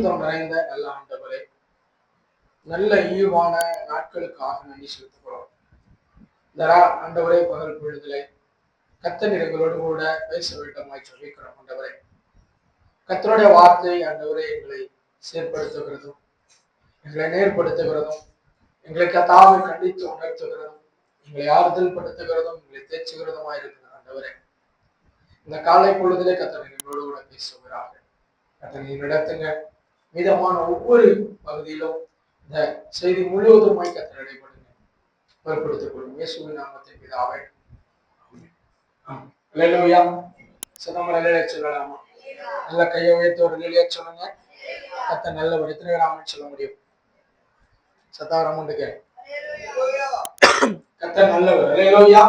பரிசுத்தம் நிறைந்த நல்ல ஆண்டவரே, நல்ல ஈவான நாட்களுக்காக நன்றி செலுத்துகிறோம். ஆண்டவரே, பகல் பொழுதிலே கர்த்தர் எங்களோடு கூட பேச வேண்டுமாய் சொல்லிக்கிறோம். ஆண்டவரே, கர்த்தருடைய வார்த்தை ஆண்டவரே எங்களை செயற்படுத்துகிறதும் எங்களை நேர்படுத்துகிறதும் எங்களை கர்த்தாவை கண்டித்து உணர்த்துகிறதும் எங்களை ஆறுதல் படுத்துகிறதும் எங்களை தேய்ச்சுகிறதுமா இருக்கிற ஆண்டவரே, இந்த காலை பொழுதிலே கர்த்தர் எங்களோடு கூட பேசுகிறார்கள். கர்த்தர் நீர் நடத்துங்க. மீதமான ஒவ்வொரு பகுதியிலும் இந்த செய்தி முழுவதுமாய் கர்த்தர் இடைப்படுங்க, பொறுப்படுத்திக் கொள்ளும். இயேசுவின் நாமத்தின் பிதாவே, அல்லேலூயா. நம்ம நிலையில சொல்லலாமா? நல்ல கையை உயர்த்தி ஒரு நிலையா சொல்லுங்க. கர்த்தர் நல்லவர். எத்தனை பேர் சொல்ல முடியும்? சத்தாரமுண்டுங்க. கர்த்தர் நல்லவர். அல்லேலூயா.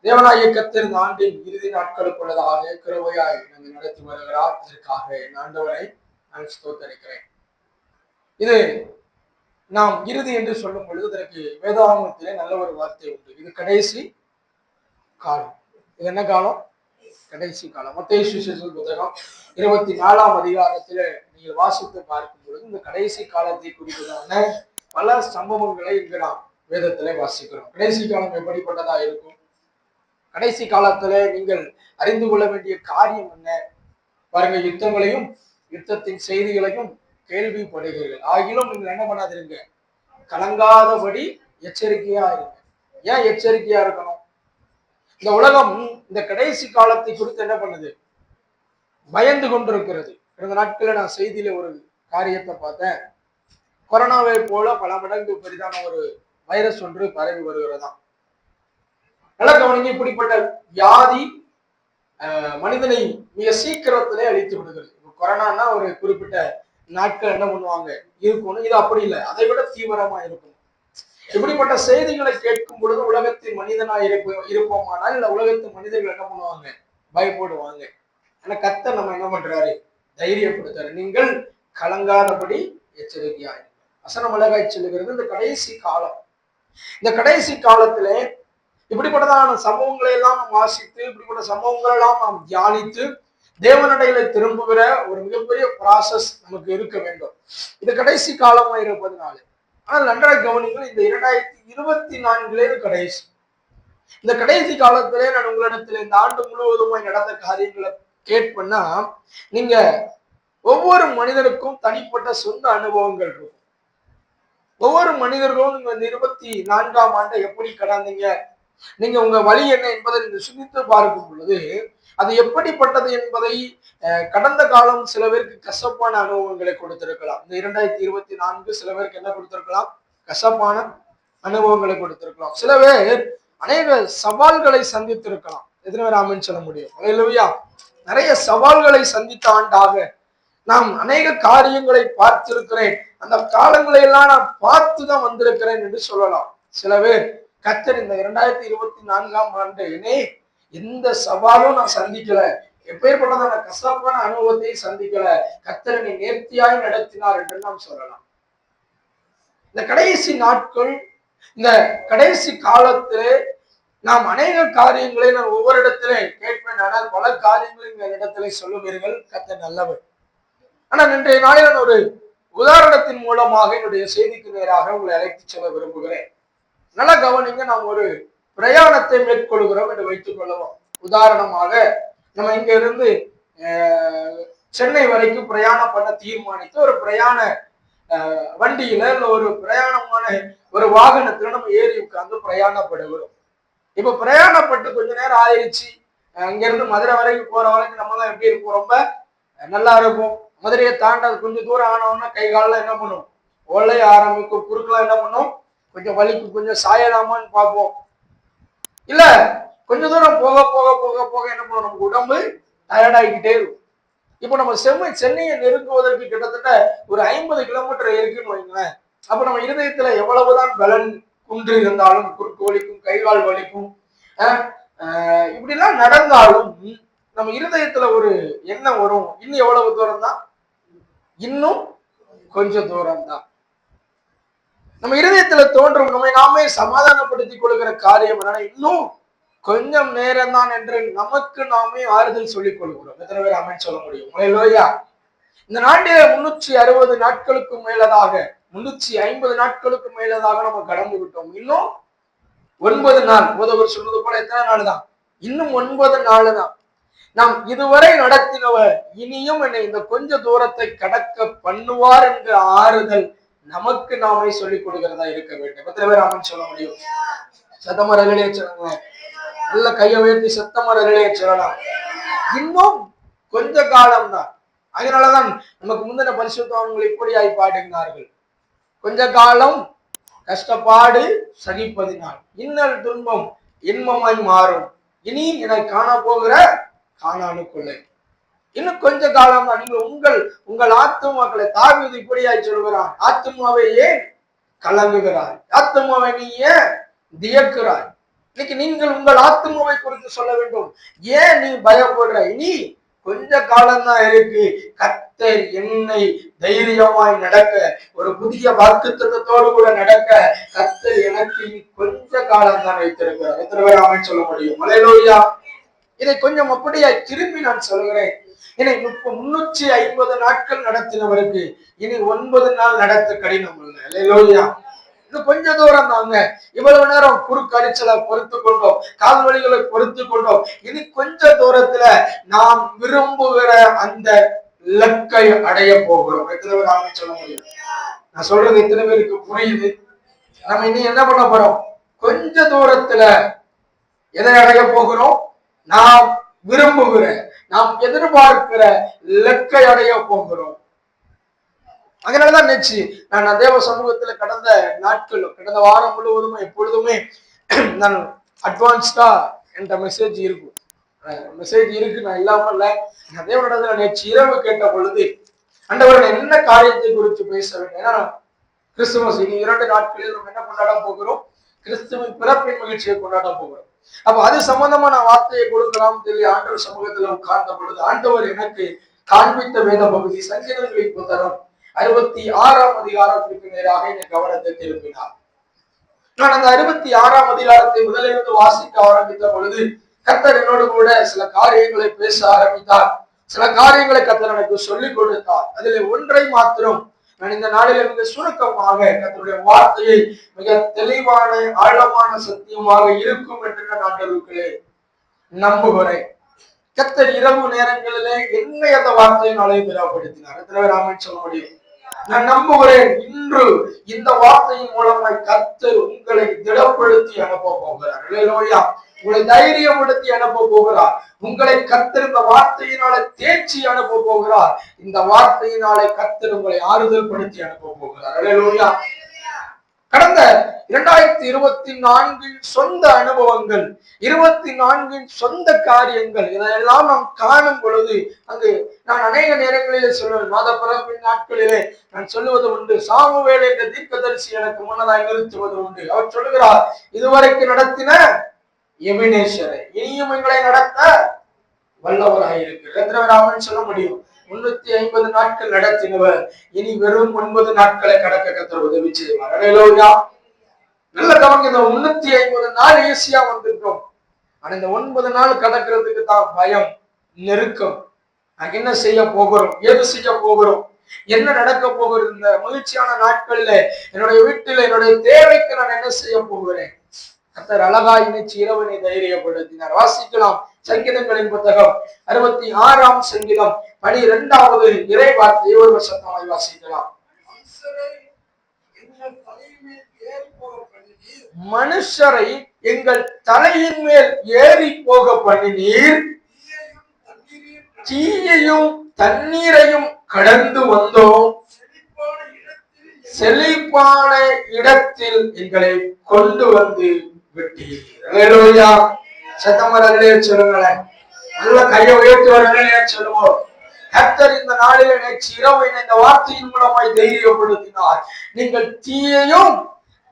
தேவனாகிய கர்த்தர் இந்த ஆண்டின் இறுதி நாட்களுக்குள்ளதாக கிருபையாய் நம்மை நடத்தி வருகிறார். அதற்காக என் ஆண்டவரை நான் ஸ்தோத்தரிக்கிறேன். இது நாம் இறுதி என்று சொல்லும் பொழுது இதற்கு வேதாகமத்திலே நல்ல ஒரு வார்த்தை உண்டு. இது கடைசி காலம். இது என்ன காலம்? கடைசி காலம். மத்தேயு சுவிசேஷ புத்தகம் 24ஆம் அதிகாரத்திலே நீங்கள் வாசித்து பார்க்கும் பொழுது இந்த கடைசி காலத்தை குறிப்பதான பல சம்பவங்களை இங்கு நாம் வேதத்திலே வாசிக்கிறோம். கடைசி காலம் எப்படிப்பட்டதா இருக்கும்? கடைசி காலத்திலே நீங்கள் அறிந்து கொள்ள வேண்டிய காரியம் என்ன? பாருங்க, யுத்தங்களையும் யுத்தத்தின் செய்திகளையும் கேள்விப்படுகிறீர்கள். ஆகிலும் நீங்கள் என்ன பண்ணாதிருங்க, கலங்காதபடி எச்சரிக்கையா இருங்க. ஏன் எச்சரிக்கையா இருக்கணும்? இந்த உலகம் இந்த கடைசி காலத்தை குறித்து என்ன பண்ணுது? பயந்து கொண்டிருக்கிறது. கடந்த நாட்களில் நான் செய்தியில ஒரு காரியத்தை பார்த்தேன். கொரோனாவை போல பல மடங்கு பெரிதான ஒரு வைரஸ் ஒன்று பரவி வருகிறதா. நல்ல கவனிங்க, இப்படிப்பட்ட வியாதி மனிதனை மிக சீக்கிரத்திலே அழித்து விடுகிறது. கொரோனான்னா ஒரு குறிப்பிட்ட நாட்கள் என்ன பண்ணுவாங்க இருக்கணும். இது அப்படி இல்லை, அதை விட தீவிரமா இருக்கும். இப்படிப்பட்ட செய்திகளை கேட்கும் பொழுது உலகத்தின் மனிதனாய் இருப்போமானால் இல்ல உலகத்து மனிதர்கள் என்ன பண்ணுவாங்க? பயப்படுவாங்க. ஆனா கர்த்தர் நம்ம என்ன பண்றாரு? தைரியப்படுத்துறாரு. நீங்கள் கலங்காதபடி எச்சரிக்கையாய். வசனம் அழகாய் சொல்லுகிறது, இந்த கடைசி காலம். இந்த கடைசி காலத்திலே இப்படிப்பட்டதான சம்பவங்களை எல்லாம் நாம் வாசித்து, இப்படிப்பட்ட சம்பவங்கள் எல்லாம் நாம் தியானித்து தேவனடையில திரும்புகிற ஒரு மிகப்பெரிய ப்ராசஸ் நமக்கு இருக்க வேண்டும். இது கடைசி காலமா இருப்பதனால. ஆனால் நன்றாக கவனிங்கள், இந்த 2024 கடைசி. இந்த கடைசி காலத்திலே நான் உங்களிடத்துல இந்த ஆண்டு முழுவதுமாய் நடந்த காரியங்களை கேட்பேன்னா, நீங்க ஒவ்வொரு மனிதருக்கும் தனிப்பட்ட சொந்த அனுபவங்கள் இருக்கும். ஒவ்வொரு மனிதர்களும் நீங்க இந்த 24ஆம் ஆண்டை எப்படி கடந்தீங்க, நீங்க உங்க வழி என்ன என்பதை நீங்க சிந்தித்து பார்க்கும் பொழுது அது எப்படிப்பட்டது என்பதை கடந்த காலம் சில பேருக்கு கசப்பான அனுபவங்களை கொடுத்திருக்கலாம். இந்த 2024 சில பேருக்கு என்ன கொடுத்திருக்கலாம்? கசப்பான அனுபவங்களை கொடுத்திருக்கலாம். சில பேர் அநேக சவால்களை சந்தித்திருக்கலாம். எத்தனை பேர் ஆமென் சொல்ல முடியும்? அல்லேலூயா. நிறைய சவால்களை சந்தித்த ஆண்டாக நாம் அநேக காரியங்களை பார்த்திருக்கிறேன். அந்த காலங்களை எல்லாம் நான் பார்த்துதான் வந்திருக்கிறேன் என்று சொல்லலாம். சில பேர் கர்த்தர் இந்த 2024ஆம் ஆண்டு எந்த சவாலும் நான் சந்திக்கல, எப்பேற்பட்டதான கசப்பான அனுபவத்தை சந்திக்கல, கர்த்தர் என்னை நேர்த்தியாய் நடத்தினார் என்று நாம் சொல்லலாம். இந்த கடைசி நாட்கள், இந்த கடைசி காலத்திலே நாம் அநேக காரியங்களை நான் ஒவ்வொரு இடத்திலே கேட்பேன். ஆனால் பல காரியங்களை இந்த இடத்திலே சொல்லுவீர்கள். கர்த்தர் நல்லவர். ஆனால் இன்றைய நாளில் நான் ஒரு உதாரணத்தின் மூலமாக என்னுடைய செய்திக்கு நேராக உங்களை அழைத்து செல்ல விரும்புகிறேன். நல்ல கவனிங்க, நாம் ஒரு பிரயாணத்தை மேற்கொள்கிறோம் என்று வைத்துக் கொள்ளுவோம். உதாரணமாக நம்ம இங்க இருந்து சென்னை வரைக்கும் பிரயாணம் பண்ண தீர்மானித்து ஒரு பிரயாண வண்டியில இல்ல ஒரு பிரயாணமான ஒரு வாகனத்துல நம்ம ஏறி உட்கார்ந்து பிரயாணப்படுகிறோம். இப்ப பிரயாணப்பட்டு கொஞ்ச நேரம் ஆயிடுச்சு. அங்க இருந்து மதுரை வரைக்கும் போற வரைக்கும் நம்ம எல்லாம் எப்படி இருக்கும்? ரொம்ப நல்லா இருக்கும். மதுரையை தாண்ட கொஞ்சம் தூரம் ஆனோம்னா கை காலெல்லாம் என்ன பண்ணும்? ஒலைய ஆரம்பிக்கும். குறுக்கெல்லாம் என்ன பண்ணும்? கொஞ்சம் வலிக்கு, கொஞ்சம் சாயலாமான்னு பார்ப்போம். இல்ல கொஞ்ச தூரம் போக போக போக போக என்ன பண்ணும்? நமக்கு உடம்பு டயர்டாகிக்கிட்டே இருக்கும். இப்ப நம்ம சென்னையை நெருங்குவதற்கு கிட்டத்தட்ட ஒரு 50 கிலோமீட்டர் இருக்குன்னு வைங்களேன். அப்ப நம்ம இருதயத்துல எவ்வளவுதான் பலன் குன்று இருந்தாலும், குறுக்கு வலிக்கும், கைகால் வலிக்கும், இப்படிலாம் நடந்தாலும் நம்ம இருதயத்துல ஒரு எண்ணம் வரும், இன்னும் எவ்வளவு தூரம் தான்? இன்னும் கொஞ்சம் தூரம் தான். நம்ம இருதயத்துல தோன்றும் நம்மை நாமே சமாதானப்படுத்திக் கொள்கிற காரியம் என்னன்னா, இன்னும் கொஞ்சம் நேரம் தான் என்று நமக்கு நாமே ஆறுதல் சொல்லிக் கொள்கிறோம். எத்தனை பேர் ஆமென் சொல்ல முடியும்? அல்லேலூயா. இந்த நாட்டில 360 நாட்களுக்கு மேலதாக 350 நாட்களுக்கு மேலதாக நம்ம கடந்து விட்டோம். இன்னும் 9 நாள். போதவர் சொல்வது போல எத்தனை நாள் தான்? இன்னும் 9 நாள் தான். நாம் இதுவரை நடத்தினவர் இனியும் என்னை இந்த கொஞ்ச தூரத்தை கடக்க பண்ணுவார் என்கிற ஆறுதல் நமக்கு நாமே சொல்லிக் கொடுக்கிறதா இருக்க வேண்டும். எத்தனை பேர் ஆமென் சொல்ல முடியும்? சத்தமரர்களே சொல்லுங்க. நல்ல கையை உயர்த்தி சத்தமரர்களே சொல்லலாம். இன்னும் கொஞ்ச காலம் தான். அதனாலதான் நமக்கு முந்தின பரிசுத்தவான்கள் இப்படியாய் பாடுகிறார்கள். கொஞ்ச காலம் கஷ்டப்பாடு சகிப்பதினால் இன்னல் துன்பம் இன்பமாய் மாறும். இனி என்னை காண போகிற காணானுக்குள்ளே இன்னும் கொஞ்ச காலம் தான். நீங்கள் உங்கள் ஆத்துமாக்களை தாவீது இப்படியாய் சொல்கிறான். ஆத்துமாவை ஏன் கலங்குகிறாய்? ஆத்துமாவை நீ ஏன் தியக்கிறாய்? இன்னைக்கு நீங்கள் உங்கள் ஆத்துமாவை குறித்து சொல்ல வேண்டும். ஏன் நீ பயப்படுற? இனி கொஞ்ச காலம் தான் இருக்கு. கர்த்தர் என்னை தைரியமாய் நடக்க, ஒரு புதிய வாக்குத்தத்தத்தோடு கூட நடக்க கர்த்தர் எனக்கு கொஞ்ச காலம் தான் வைத்திருக்கிறார். எத்தனை பேர் ஆமென் சொல்ல முடியும்? அல்லேலூயா. இதை கொஞ்சம் அப்படியே திரும்பி நான் சொல்கிறேன். இனி 350 நாட்கள் நடத்தினவருக்கு இனி 9 நாள் நடத்த கடினம் இல்லை. அல்லேலூயா. இன்னும் கொஞ்ச தூரம் தாங்க. இவ்வளவு நேரம் குறுக்கரிச்சலை பொறுத்து கொண்டோம், கால் வலிகளை பொறுத்து கொண்டோம். இனி கொஞ்ச தூரத்துல நாம் விரும்புகிற அந்த இலக்கை அடைய போகிறோம். எத்தனை பேர் ஆமென் சொல்ல முடியும்? நான் சொல்றது எத்தனை பேருக்கு புரியுது? நம்ம இனி என்ன பண்ண போறோம்? கொஞ்ச தூரத்துல எதை அடைய போகிறோம்? நாம் விரும்புகிற, நாம் எதிர்பார்க்கிற இலக்கை அடைய போகிறோம். அதனாலதான் நினைச்சு நான் தேவ சமூகத்துல கடந்த நாட்கள், கடந்த வாரம் முழுவதும் எப்பொழுதுமே நான் அட்வான்ஸ்டா என்ற மெசேஜ் இருக்கும். நான் இல்லாம இல்ல. நான் தேவனிடத்துல நேற்று இரவு கேட்ட பொழுது ஆண்டவர் என்ன காரியத்தை குறித்து பேச வேண்டும்? ஏன்னா கிறிஸ்துமஸ் இனி 2 நாட்களில் நம்ம என்ன கொண்டாட போகிறோம்? கிறிஸ்துவின் பிறப்பின் மகிழ்ச்சியை கொண்டாட போகிறோம். அப்ப அது சம்பந்தமான வார்த்தையை கொடுக்கலாம் சொல்லி ஆண்டவர் சமூகத்துல உட்கார்ந்த பொழுது ஆண்டவர் எனக்கு காண்பித்த வேத பகுதி சங்கீதங்களின் புத்தகம் 66ஆம் அதிகாரத்திற்கு நேராக என் கவனத்தை திருப்பினார். நான் அந்த 66ஆம் அதிகாரத்தை முதலிருந்து வாசிக்க ஆரம்பித்த பொழுது கர்த்தர் என்னோடு கூட சில காரியங்களை பேச ஆரம்பித்தார். சில காரியங்களை கர்த்தர் எனக்கு சொல்லிக் கொடுத்தார். அதில் ஒன்றை மாத்திரம் நான் இந்த நாளில் மிக சுருக்கமாக கர்த்தருடைய வார்த்தையை மிக தெளிவான ஆழமான சத்தியமாக இருக்கும் என்று நான் ஆண்டவருக்குள்ளே நம்புகிறேன். கர்த்தர் இரவு நேரங்களிலே என்னை அந்த வார்த்தையினாலே திடப்படுத்தினார். எத்தனை பேர் ஆமென் சொல்ல முடியும்? நான் நம்புகிறேன் இன்று இந்த வார்த்தையின் மூலமாய் கர்த்தர் உங்களை திடப்படுத்தி அனுப்ப போகிறார். அல்லேலூயா. உங்களை தைரியப்படுத்தி அனுப்ப போகிறார். உங்களை கர்த்தர் இந்த வார்த்தையினால தேய்ச்சி அனுப்ப போகிறார். இந்த வார்த்தையினாலே கர்த்தர் உங்களை ஆறுதல் படுத்தி அனுப்ப போகிறார். அல்லேலூயா. கடந்த 2024 சொந்த அனுபவங்கள், 24 சொந்த காரியங்கள், இதெல்லாம் நாம் காணும் பொழுது அங்கு நான் அநேக நேரங்களிலே சொல்லுவேன். மாத பிறப்பின் நாட்களிலே நான் சொல்லுவது உண்டு. சாமுவேல் என்ற தீர்க்கதரிசி எனக்கு முன்னதாக நிறுத்துவது உண்டு. அவர் சொல்லுகிறார், இதுவரைக்கும் நடத்தின எபினேசரை இனியும் எங்களை நடத்த வல்லவராயிருக்கிறார். எத்தனை பேர் ஆமென் சொல்ல முடியும்? 350 நாட்கள் நடத்தினவர் இனி வெறும் 9 நாட்களை கடக்க கர்த்தர் உதவி செய்வார். அல்லேலூயா. நல்ல கவனிங்க. இந்த 350 நாள் ஈஸியா வந்துட்டோம். ஆனா இந்த 9 நாள் கடக்கிறதுக்கு தான் பயம், நெருக்கம். நான் என்ன செய்ய போகிறோம்? ஏது செய்ய போகிறோம்? என்ன நடக்க போகிறது? இந்த மகிழ்ச்சியான நாட்கள்ல என்னுடைய வீட்டில் என்னுடைய தேவைக்கு நான் என்ன செய்ய போகிறேன்? கர்த்தர் அழகாய் நினைச்சு இரவனை தைரியப்படுத்தினார். வாசிக்கலாம் சங்கீதங்களின் புத்தகம் 66ஆம் சங்கீதம் 12வது இறை வார்த்தையை ஒரு வசனமாய் வாசிக்கலாம். மனுஷரை எங்கள் தலையின் மேல் ஏறி போக பண்ணினீர், தீயையும் தண்ணீரையும் கடந்து வந்தோம், செழிப்பான இடத்தில் எங்களை கொண்டு வந்து விட்டீர். அல்லேலூயா. சத்தமரர்களே சொல்லுங்களேன். நல்ல கையை உயர்த்துவர்களே சொல்லுவோம். கர்த்தர் இந்த நாளிலே நேற்று இரவு இந்த வார்த்தையின் மூலமாய் தைரியப்படுத்தினார். நீங்கள் தீயையும்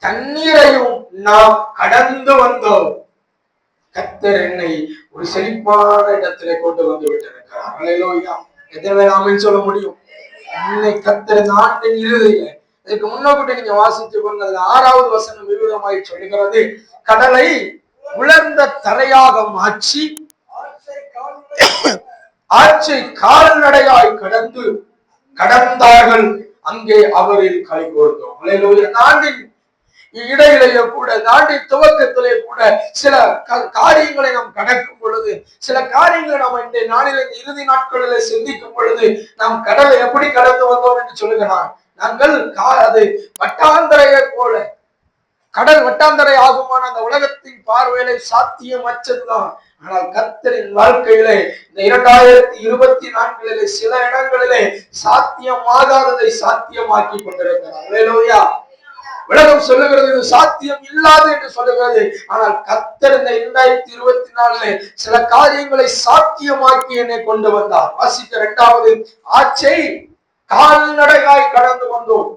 தண்ணீரையும் நாம் கடந்து வந்தோம். கர்த்தர் என்னை ஒரு செழிப்பான இடத்திலே கொண்டு வந்து விட்டிருக்கிறார். அல்லேலூயா. எத்தனை ஆமென் சொல்ல முடியும்? இன்னை கர்த்தர் இந்த ஆண்டின் இறுதியிலே, இதுக்கு முன்னோக்கிட்ட நீங்க வாசித்து கொண்டது 6வது வசனம் விரோதமாய் சொல்லுகிறது, கடலை உலர்ந்த தரையாக மாற்றி ஆற்றை கால்நடையாய் கடந்து கடந்தார்கள், அங்கே அவரில் கை கோர்த்தோம். நாட்டின் இடையிலேயே கூட, நாட்டின் துவக்கத்திலே கூட சில காரியங்களை நாம் கடக்கும் பொழுது, சில காரியங்களை நாம் இந்த நாளில் இந்த இறுதி நாட்களிலே சிந்திக்கும் பொழுது, நாம் கடலை எப்படி கடந்து வந்தோம் என்று சொல்லுகிறான். நாங்கள் அது வட்டாந்தரையை போல, கடல் வட்டாந்தரை ஆகுமான அந்த உலகத்தின் பார்வையிலே சாத்தியமற்றதுதான். ஆனால் கர்த்தரின் வாழ்க்கையிலே இந்த 2024 சில இடங்களிலே சாத்தியமாகாததை சாத்தியமாக்கி கொண்டிருக்கிறார். அல்லேலூயா. உலகம் சொல்லுகிறது இது சாத்தியம் இல்லாது என்று சொல்லுகிறது. ஆனால் கர்த்தர் இந்த 2024 சில காரியங்களை சாத்தியமாக்கி என்னை கொண்டு வந்தார். வாசிக்க 2வது ஆட்சை கால்நடையாய் கடந்து வந்தோம்.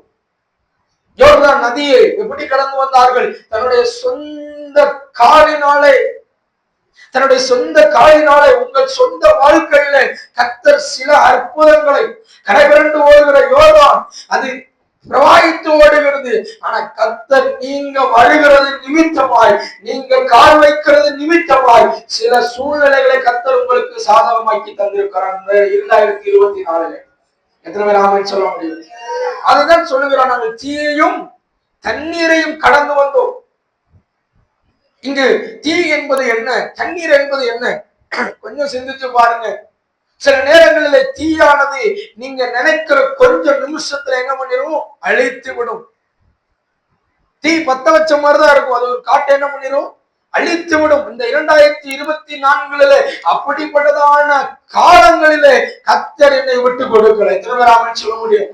யோர்தான் நதியை எப்படி கடந்து வந்தார்கள்? தன்னுடைய சொந்த காலினாலே, தன்னுடைய சொந்த காலினாலே. உங்கள் சொந்த வாழ்க்கையில கர்த்தர் சில அற்புதங்களை, கரைபிரண்டு ஓடுகிற யோர்தான் அது பிரவாகித்து ஓடுகிறது. ஆனா கர்த்தர் நீங்க வருகிறது நிமித்தமாய், நீங்க கால் வைக்கிறது நிமித்தமாய் சில சூழ்நிலைகளை கர்த்தர் உங்களுக்கு சாதகமாக்கி தந்திருக்கிறார் 2024. எத்தனை பேர் ஆமென் சொல்ல முடியும்? அதுதான் சொல்லுகிறான், நாங்கள் தீயையும் தண்ணீரையும் கடந்து வந்தோம். இங்கு தீ என்பது என்ன, தண்ணீர் என்பது என்ன? கொஞ்சம் சிந்திச்சு பாருங்க. சில நேரங்களில் தீயானது நீங்க நினைக்கிற கொஞ்சம் நிமிஷத்துல என்ன பண்ணிரும்? அழித்து விடும். தீ பத்த வச்ச மாதிரிதான் இருக்கும், அது ஒரு காட்டு என்ன பண்ணிரும்? அழித்து விடும். இந்த 2024 அப்படிப்பட்டதான காலங்களிலே கர்த்தர் என்னை விட்டு கொடுக்கல. திருவராமன் சொல்ல முடியும்.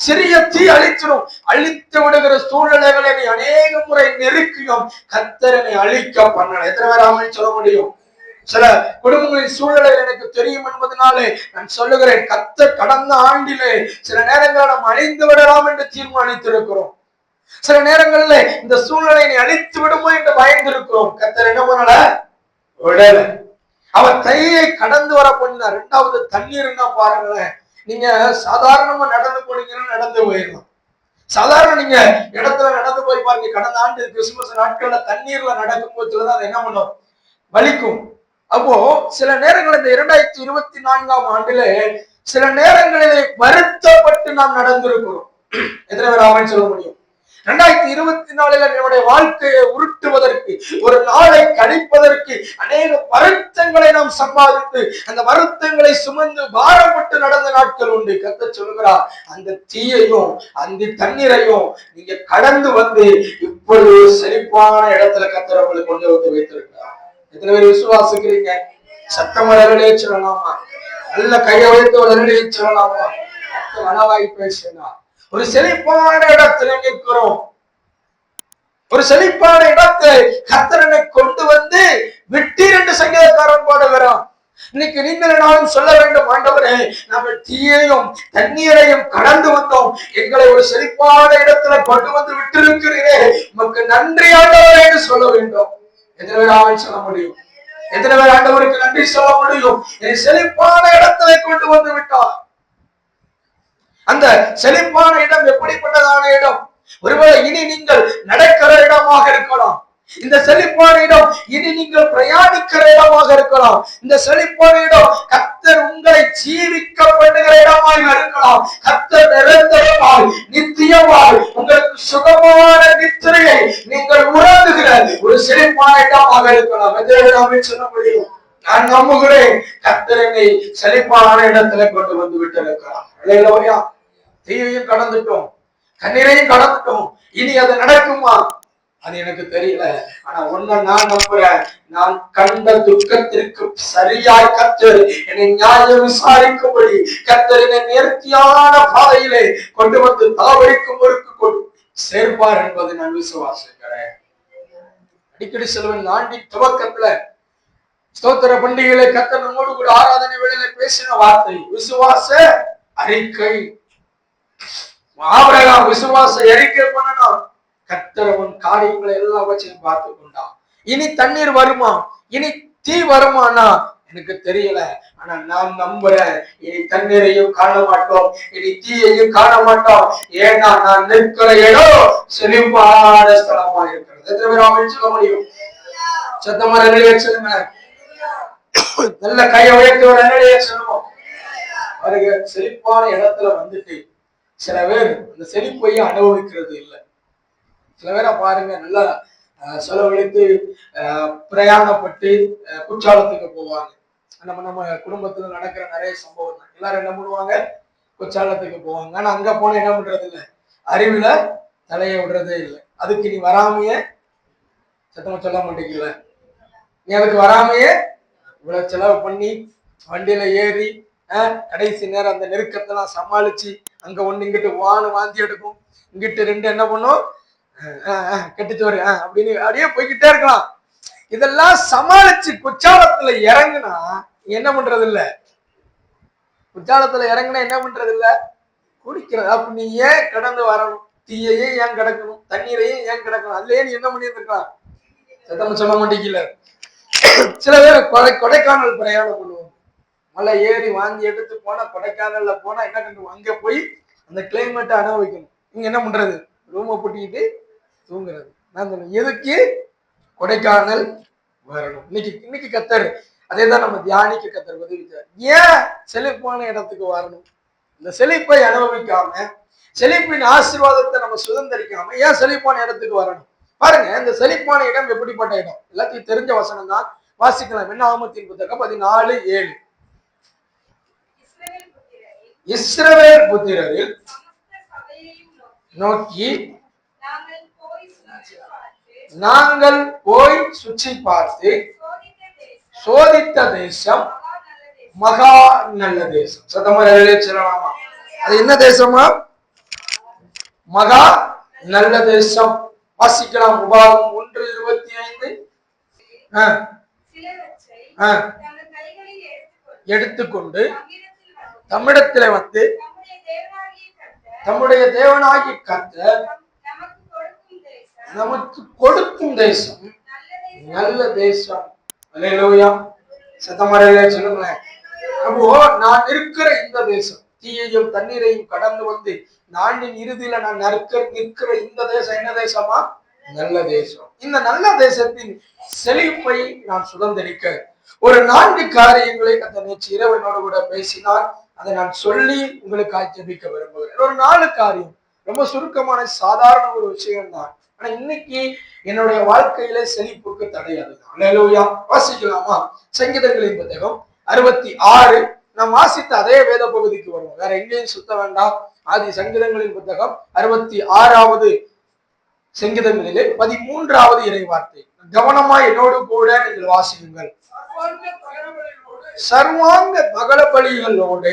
சிறிய தீ அழிச்சிடும், அழித்து விடுகிற சூழ்நிலைகளை அநேக முறை நெருக்கியும் கர்த்தர் என்னை அழிக்க பண்ணல. எத்தனை சொல்ல முடியும்? சில குடும்பங்களின் சூழ்நிலை எனக்கு தெரியும் என்பதனாலே நான் சொல்லுகிறேன், கர்த்தர் கடந்த ஆண்டிலே சில நேரங்களில் நாம் அழிந்து விடலாம் என்று தீர்மானித்திருக்கிறோம். சில நேரங்களில் இந்த சூழ்நிலையை அழித்து விடுமோ என்று பயந்திருக்கிறோம். கர்த்தர் என்ன பண்ணல? விடல. அவர் கையை கடந்து வர பண்ணினார். 2வது தண்ணீர்னா பாருங்களேன், நீங்க சாதாரணமா நடந்து போனீங்கன்னா நடந்து போயிடலாம். சாதாரண நீங்க இடத்துல நடந்து போய் பாருங்க. கடந்த ஆண்டு கிறிஸ்துமஸ் நாட்கள்ல தண்ணீர்ல நடக்கும் போதுதான் அது என்ன பண்ணும்? வலிக்கும். அப்போ சில நேரங்கள் இந்த 2024 ஆண்டுல சில நேரங்களிலே வருத்தப்பட்டு நாம் நடந்திருக்கிறோம். எத்தனை பேர் ஆமென் சொல்ல முடியும்? 2024 நம்முடைய வாழ்க்கையை உருட்டுவதற்கு, ஒரு நாளை கழிப்பதற்கு அநேக வருத்தங்களை நாம் சம்பாதித்து அந்த வருத்தங்களை சுமந்து பாரப்பட்டு நடந்த நாட்கள் உண்டு. கர்த்தர் சொல்கிறார், அந்த தீயையும் அந்த தண்ணீரையும் நீங்க கடந்து வந்து இப்பொழுது செழிப்பான இடத்துல கர்த்தர் உங்களை கொண்டு வந்து வைத்திருக்கிறார். எத்தனை பேர் விசுவாசிக்கிறீங்க? சத்தமரங்களே சொல்லலாமா? நல்ல கையை வைத்து உடனே சொல்லலாமா? அளவாய் பேசினா ஒரு செழிப்பான இடத்துல நிற்கிறோம். ஒரு செழிப்பான இடத்தை கர்த்தரனை கொண்டு வந்து விட்டீர் என்று சங்கீதக்காரன் பாடுகிறான். இன்னைக்கு நீங்கள் நானும் சொல்ல வேண்டும், ஆண்டவரே நாங்கள் தீயையும் தண்ணீரையும் கடந்து வந்தோம், எங்களை ஒரு செழிப்பான இடத்துல கொண்டு வந்து விட்டிருக்கிறீரே, உமக்கு நன்றி ஆண்டவரே என்று சொல்ல வேண்டும். எத்தனை பேர் ஆமென் சொல்ல முடியும்? எத்தனை பேர் ஆண்டவருக்கு நன்றி சொல்ல முடியும்? செழிப்பான இடத்துல கொண்டு வந்து விட்டார். அந்த செழிப்பான இடம் எப்படிப்பட்டதான இடம்? ஒருவேளை இனி நீங்கள் நடக்கிற இடமாக இருக்கலாம். இந்த செழிப்பான இடம் இனி நீங்கள் பிரயாணிக்கிற இடமாக இருக்கலாம். இந்த செழிப்பான இடம் கர்த்தர் உங்களை ஜீவிக்கப்படுகிற இடமாக இருக்கலாம். கர்த்தர் நிரந்தரமாய் நித்தியமாய் உங்களுக்கு சுகமான நித்திரையை நீங்கள் உறங்குகிற ஒரு செழிப்பான இடமாக இருக்கலாம். எதை சொல்ல முடியும்? நான் நம்புகிறேன், கர்த்தர் என்னை செழிப்பான இடத்துல கொண்டு வந்து விட்டிருக்கிறார். அல்லேலூயா. தீயையும் கடந்துட்டோம், கண்ணீரையும் கடந்துட்டோம். இனி அது நடக்குமா? அது எனக்கு தெரியல. ஆனா ஒன்ன நான் நம்புறேன், நான் கண்ட துக்கத்திற்கு சரியாய் கர்த்தர் என்னை நியாயம் விசாரிக்கும்படி கர்த்தர் என்னை நேர்த்தியான பாதையிலே கொண்டு வந்து தாவடிக்கும் பொறுக்கு கொண்டு சேர்ப்பார் என்பதை நான் விசுவாசிக்கிறேன். அடிக்கடி செல்வன் ஆண்டின் துவக்கத்துல ஸ்தோத்திர பண்டிகையில கர்த்தர் நம்மோடு கூட ஆராதனை வேளையில பேசின வார்த்தை விசுவாச அறிக்கை. ஆபிரகாம் விசுவாச அறிக்கை பண்ணணும். கர்த்தர் அவன் காரியங்களை எல்லாவற்றையும் பார்த்து கொண்டான். இனி தண்ணீர் வருமா, இனி தீ வருமானா எனக்கு தெரியல. ஆனா நான் நம்புறேன், இனி தண்ணீரையும் காண மாட்டோம், இனி தீயையும் காண மாட்டோம். ஏன்னா நான் நிற்கிற இடம் செழிப்பான ஸ்தலமா இருக்கிறது. எத்தனை பேர் ஆமென் சொல்ல முடியும்? சத்தமா நிறைய சொல்லுங்க. நல்ல கையை உயர்த்தி ஒரு நிறைய சொல்லுவோம். பாருங்க, செழிப்பான இடத்துல வந்துட்டு சில பேர் அந்த செழிப்பையை அனுபவிக்கிறது இல்லை. சில பேரை பாருங்க, நல்லா செலவழித்து பிரயாணப்பட்டு குற்றாலத்துக்கு போவாங்க. நம்ம குடும்பத்துல நடக்கிற நிறைய சம்பவம் தான். எல்லாரும் என்ன பண்ணுவாங்க, குற்றாலத்துக்கு போவாங்க. ஆனா அங்க போன என்ன பண்றது இல்லை, அறிவுல தலைய விடுறதே இல்லை. அதுக்கு நீ வராமையே, சத்தமா சொல்ல மாட்டேங்கல, நீ அதுக்கு வராமையே இவ்வளவு செலவு பண்ணி வண்டியில ஏறி கடைசி நேரம் அந்த நெருக்கத்தெல்லாம் சமாளிச்சு, அங்க ஒண்ணு இங்கிட்டு வாந்தி எடுக்கும், இங்கிட்டு ரெண்டு என்ன பண்ணும் கெட்டுச்சோறு அப்படின்னு அப்படியே போய்கிட்டே இருக்கலாம். இதெல்லாம் சமாளிச்சு குற்றாலத்துல இறங்குனா என்ன பண்றது இல்ல, குற்றாலத்துல இறங்குனா என்ன பண்றது இல்ல, குடிக்கிறது. அப்ப நீ ஏன் கடந்து வரணும், தீயையும் ஏன் கிடக்கணும், தண்ணீரையும் ஏன் கிடக்கணும், அதுலயே நீ என்ன பண்ணிட்டு இருக்கலாம், சத்தம் சொல்ல மாட்டேங்கல. சில பேர் கொடைக்கானல் பிரயாணம் பண்ணுவோம், மலை ஏறி வாந்தி எடுத்து போனா கொடைக்கானல்ல போனா என்ன கண்டு அங்க போய் அந்த கிளைமேட்டை அனுபவிக்கணும். நீங்க என்ன பண்றது, ரூமை பூட்டிக்கிட்டு தூங்குறது. நான் சொன்னேன், எதுக்கு கொடைக்கானல் வரணும். இன்னைக்கு கத்தர் அதேதான் நம்ம தியானிக்க கத்தர் உதவி. ஏன் செழிப்பான இடத்துக்கு வரணும், இந்த செழிப்பை அனுபவிக்காம, செழிப்பின் ஆசீர்வாதத்தை நம்ம சுதந்திரிக்காம ஏன் செழிப்பான இடத்துக்கு வரணும்? பாருங்க, இந்த செழிப்பான இடம் எப்படிப்பட்ட இடம், எல்லாத்தையும் தெரிஞ்ச வசனம் தான், வாசிக்கலாம். என்னாகமத்தின் புத்தகம் 14:7. இஸ்ரவேல் புத்திரரில் நோக்கி நாங்கள் போய் சுற்றி பார்த்து சோதித்த தேசம் மகா நல்ல தேசம். சத்தமரே சொல்லலாமா? அது என்ன தேசமா? மகா நல்ல தேசம். வாசிக்கலாம். உபாகம் 1:25. எடுத்துக்கொண்டு தம்மிடத்துல வந்து தம்முடைய தேவனாகி கர்த்தர் நமக்கு கொடுக்கும் தேசம் நல்ல தேசம். அல்லேலூயா. சத்தமரே சொல்லுங்களேன். அப்போ நான் இருக்கிற இந்த தேசம், தீயையும் தண்ணீரையும் கடந்து வந்து நாட்டின் இறுதியில நான் நிற்கிற இந்த தேசம் என்ன தேசமா? நல்ல தேசம். இந்த நல்ல தேசத்தின் செழிப்பை நான் சுதந்திரிக்க ஒரு 4 காரியங்களை அந்த நேற்று இரவு என்னோடு கூட பேசினார். அதை நான் சொல்லி உங்களுக்கு ஜெபிக்க விரும்புகிறேன். ஒரு 4 காரியம், ரொம்ப சுருக்கமான சாதாரண ஒரு விஷயம் தான். ஆனா இன்னைக்கு என்னுடைய வாழ்க்கையில செழிப்புக்கு தடை அதுதான். அல்லேலூயா. வாசிக்கலாமா? சங்கீதங்களின் புத்தகம் 66. நாம் வாசித்த அதே வேத பகுதிக்கு வருவோம், வேற எங்கேயும் சுத்த வேண்டாம். ஆதி சங்கீதங்களின் புத்தகம் 66வது சங்கீதங்களிலே 13வது இறை வார்த்தை. கவனமா என்னோடு கூட நீங்கள் வாசியுங்கள். சர்வாங்க மகள பலிகளோடு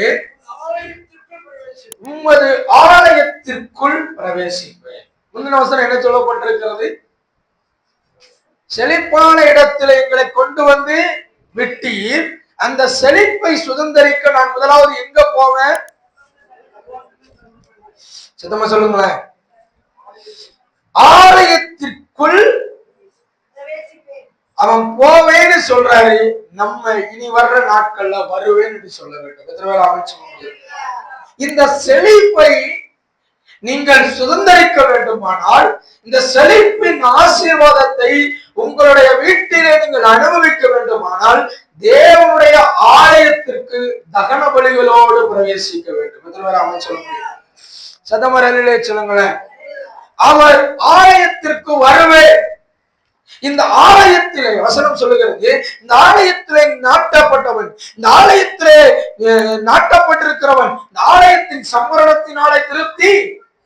உமது ஆலயத்திற்குள் பிரவேசிப்பேன். முந்தின வசனம் என்ன சொல்லப்பட்டிருக்கிறது? செழிப்பான இடத்துல எங்களை கொண்டு வந்து விட்டீர். அந்த செழிப்பை சுதந்திரிக்க நான் முதலாவது எங்க போவேன்? சத்தமா சொல்லுங்களேன். ஆலயத்திற்குள் அவன் போவேன்னு சொல்றாரு. நம்ம இனி வர்ற நாட்கள்ல வருவேன்னு சொல்ல வேண்டும். இந்த செழிப்பை நீங்கள் சுதந்திரிக்க வேண்டுமானால், இந்த செழிப்பின் ஆசீர்வாதத்தை உங்களுடைய வீட்டிலே நீங்கள் அனுபவிக்க வேண்டுமானால், தேவனுடைய ஆலயத்திற்கு தகன பலிகளோடு பிரவேசிக்க வேண்டும். சொல்ல முடியும். சதமரலிலே சொல்லுங்களேன். அவர் ஆலயத்திற்கு வருவே. இந்த ஆலயத்திலே வசனம் சொல்லுகிறது, இந்த ஆலயத்திலே நாட்டப்பட்டவன், இந்த ஆலயத்திலே நாட்டப்பட்டிருக்கிறவன் இந்த ஆலயத்தின் சம்பரணத்தினாலே திருப்தி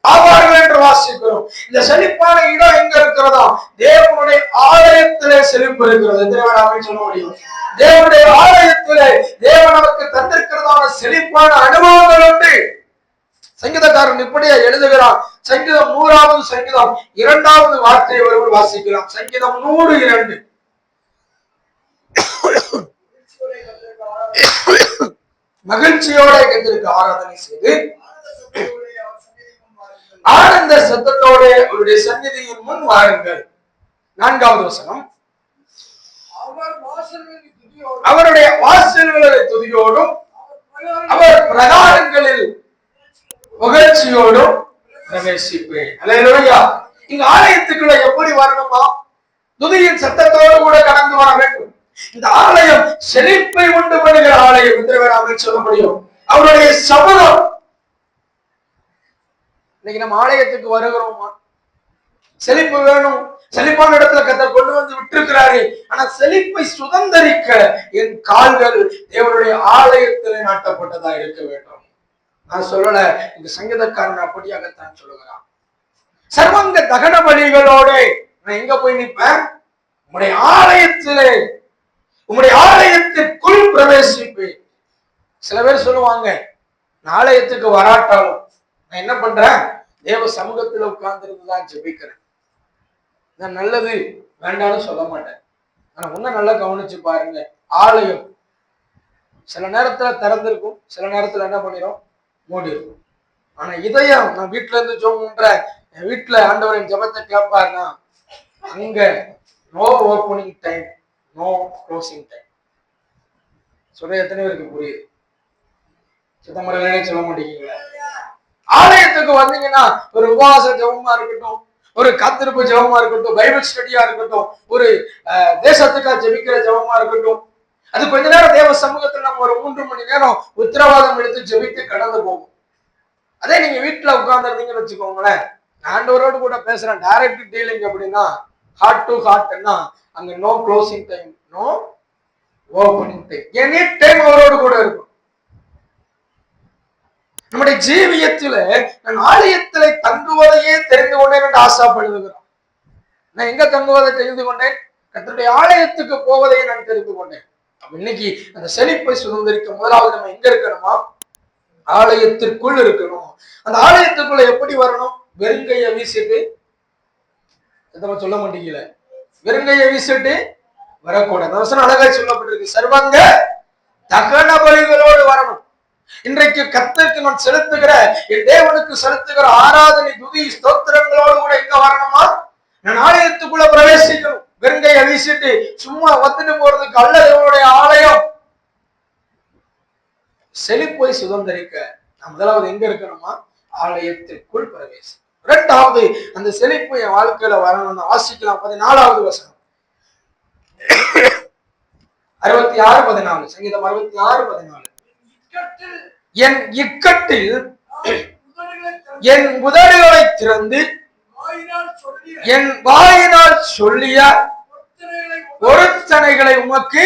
ஆவார்கள் என்று வாசிக்கிறோம். இந்த செழிப்பான இடம் எங்க இருக்கிறதா? தேவனுடைய ஆலயத்திலே செழிப்பு இருக்கிறது. தேவனாக சொல்ல முடியும். தேவனுடைய ஆலயத்திலே தேவன் நமக்கு தந்திருக்கிறதான செழிப்பான அனுபவங்கள் உண்டு. சங்கீதக்காரன் இப்படியே எழுதுகிறான். சங்கீதம் 100வது சங்கீதம் 2வது வார்த்தையை ஒருவர் வாசிக்கலாம். சங்கீதம் 102. மகிழ்ச்சியோட கர்த்தருக்கு ஆராதனை செய்து ஆனந்த சத்தத்தோட அவருடைய சந்நிதியின் முன் வாருங்கள். 4வது வசனம். அவருடைய வாசல்களை துதியோடும் அவர் பிரகாரங்களில் மகிழ்ச்சியோடும் பிரவேசிப்பேன். அல்லேலூயா. இங்க ஆலயத்துக்குள்ள எப்படி வரணுமா? துதியின் சத்தத்தோடு கூட கடந்து வர வேண்டும். இந்த ஆலயம் செழிப்பை உண்டு பண்ணுகிற ஆலயம் என்று சொல்ல முடியும். அவருடைய சபதம். இன்னைக்கு நம்ம ஆலயத்துக்கு வருகிறோமா? செழிப்பு வேணும், செழிப்பான இடத்துல கர்த்தர் கொண்டு வந்து விட்டிருக்கிறாரு. ஆனா செழிப்பை சுதந்தரிக்க என் கால்கள் தேவனுடைய ஆலயத்தில் நாட்டப்பட்டதா இருக்க வேண்டும். நான் சொல்லல, இந்த சங்கீதக்காரன் அப்படியாகத்தான் சொல்லுகிறான். சர்வங்க தகன பலிகளோட நான் எங்க போய் நிற்பேன்? உம்முடைய ஆலயத்திலே, உம்முடைய ஆலயத்திற்குள் பிரவேசிப்பேன். சில பேர் சொல்லுவாங்க, நான் ஆலயத்துக்கு வராட்டாலும் நான் என்ன பண்றேன்? தேவ சமூகத்துல உட்கார்ந்துருந்துதான் ஜெபிக்கிறேன். நான் நல்லது வேண்டாம்னு சொல்ல மாட்டேன். ஆனா ஒன்னும் நல்லா கவனிச்சு பாருங்க, ஆலயம் சில நேரத்துல திறந்திருக்கும், சில நேரத்துல என்ன பண்ணிடும்? மூடி இருக்கும். ஆனா இதயம், நான் வீட்டுல இருந்து ஜெபம் பண்றேன், என் வீட்டுல ஆண்டவரின் ஜெபத்தை கேட்பாருன்னா அங்க no opening time, no closing time. சொல்ற எத்தனை பேருக்கு புரியுது? சிதம்பரம் சொல்ல மாட்டேங்கிறீங்களா? ஆலயத்துக்கு வந்தீங்கன்னா ஒரு உபவாச ஜெபமா இருக்கட்டும், ஒரு காத்திருப்பு ஜெபமா இருக்கட்டும், பைபிள் ஸ்டடியா இருக்கட்டும், ஒரு தேசத்துக்காக ஜெபிக்கிற ஜெபமா இருக்கட்டும், அது கொஞ்ச நேரம் தேவ சமூகத்துல நம்ம ஒரு 3 மணி நேரம் உத்தரவாதம் எடுத்து ஜெபித்து கடந்து போகும். அதே நீங்க வீட்டுல உட்கார்ந்துருந்தீங்கன்னு வச்சுக்கோங்களேன், ஆண்டவரோடு கூட பேசுறேன், டைரக்ட் டீலிங் அப்படின்னா ஹார்ட் டு ஹார்ட்னா அங்க no closing time, no opening time, any time அவரோடு கூட இருக்கும். நம்முடைய ஜீவியத்துல நான் ஆலயத்திலே தங்குவதையே தெரிந்து கொண்டேன் என்று ஆசைப்படுகிறோம். நான் எங்க தங்குவதை தெரிந்து கொண்டேன்? கர்த்தருடைய ஆலயத்துக்கு போவதையே நான் தெரிந்து கொண்டேன். இன்னைக்கு அந்த செழிப்பை சுதந்திரிக்க முதலாவது நம்ம எங்க இருக்கணுமா? ஆலயத்திற்குள் இருக்கணும். அந்த ஆலயத்துக்குள்ள எப்படி வரணும்? வெறுங்கைய வீசிட்டு, சொல்ல மாட்டீங்கல, வெறுங்கைய வீசிட்டு வரக்கூடாது. அவசரம் அழகா சொல்லப்பட்டிருக்கு, சர்வங்க தகன பலிகளோடு வரணும். இன்றைக்கு கர்த்தருக்கு நான் செலுத்துகிற, என் தேவனுக்கு செலுத்துகிற ஆராதனை துதி ஸ்தோத்திரங்களோடு கூட எங்க வரணுமா? நான் ஆலயத்துக்குள்ள பிரவேசிக்கணும். வெறுங்கைய வீசிட்டு சும்மா வந்துட்டு போறதுக்கு அல்ல தேவனுடைய ஆலயம். செழிப்பை சுதந்திரிக்க நான் முதலாவது எங்க இருக்கணுமா? ஆலயத்திற்குள் பிரவேசி. இரண்டாவது, அந்த செழிப்பு என் வாழ்க்கையில வரணும்னு வாசிக்கலாம். 14வது வசனம், 66:14, சங்கீதம் 66:14. என் இக்கட்டில் என் உதடுகளை திறந்து என் வாயினால் சொல்லிய பொருத்தனைகளை உமக்கு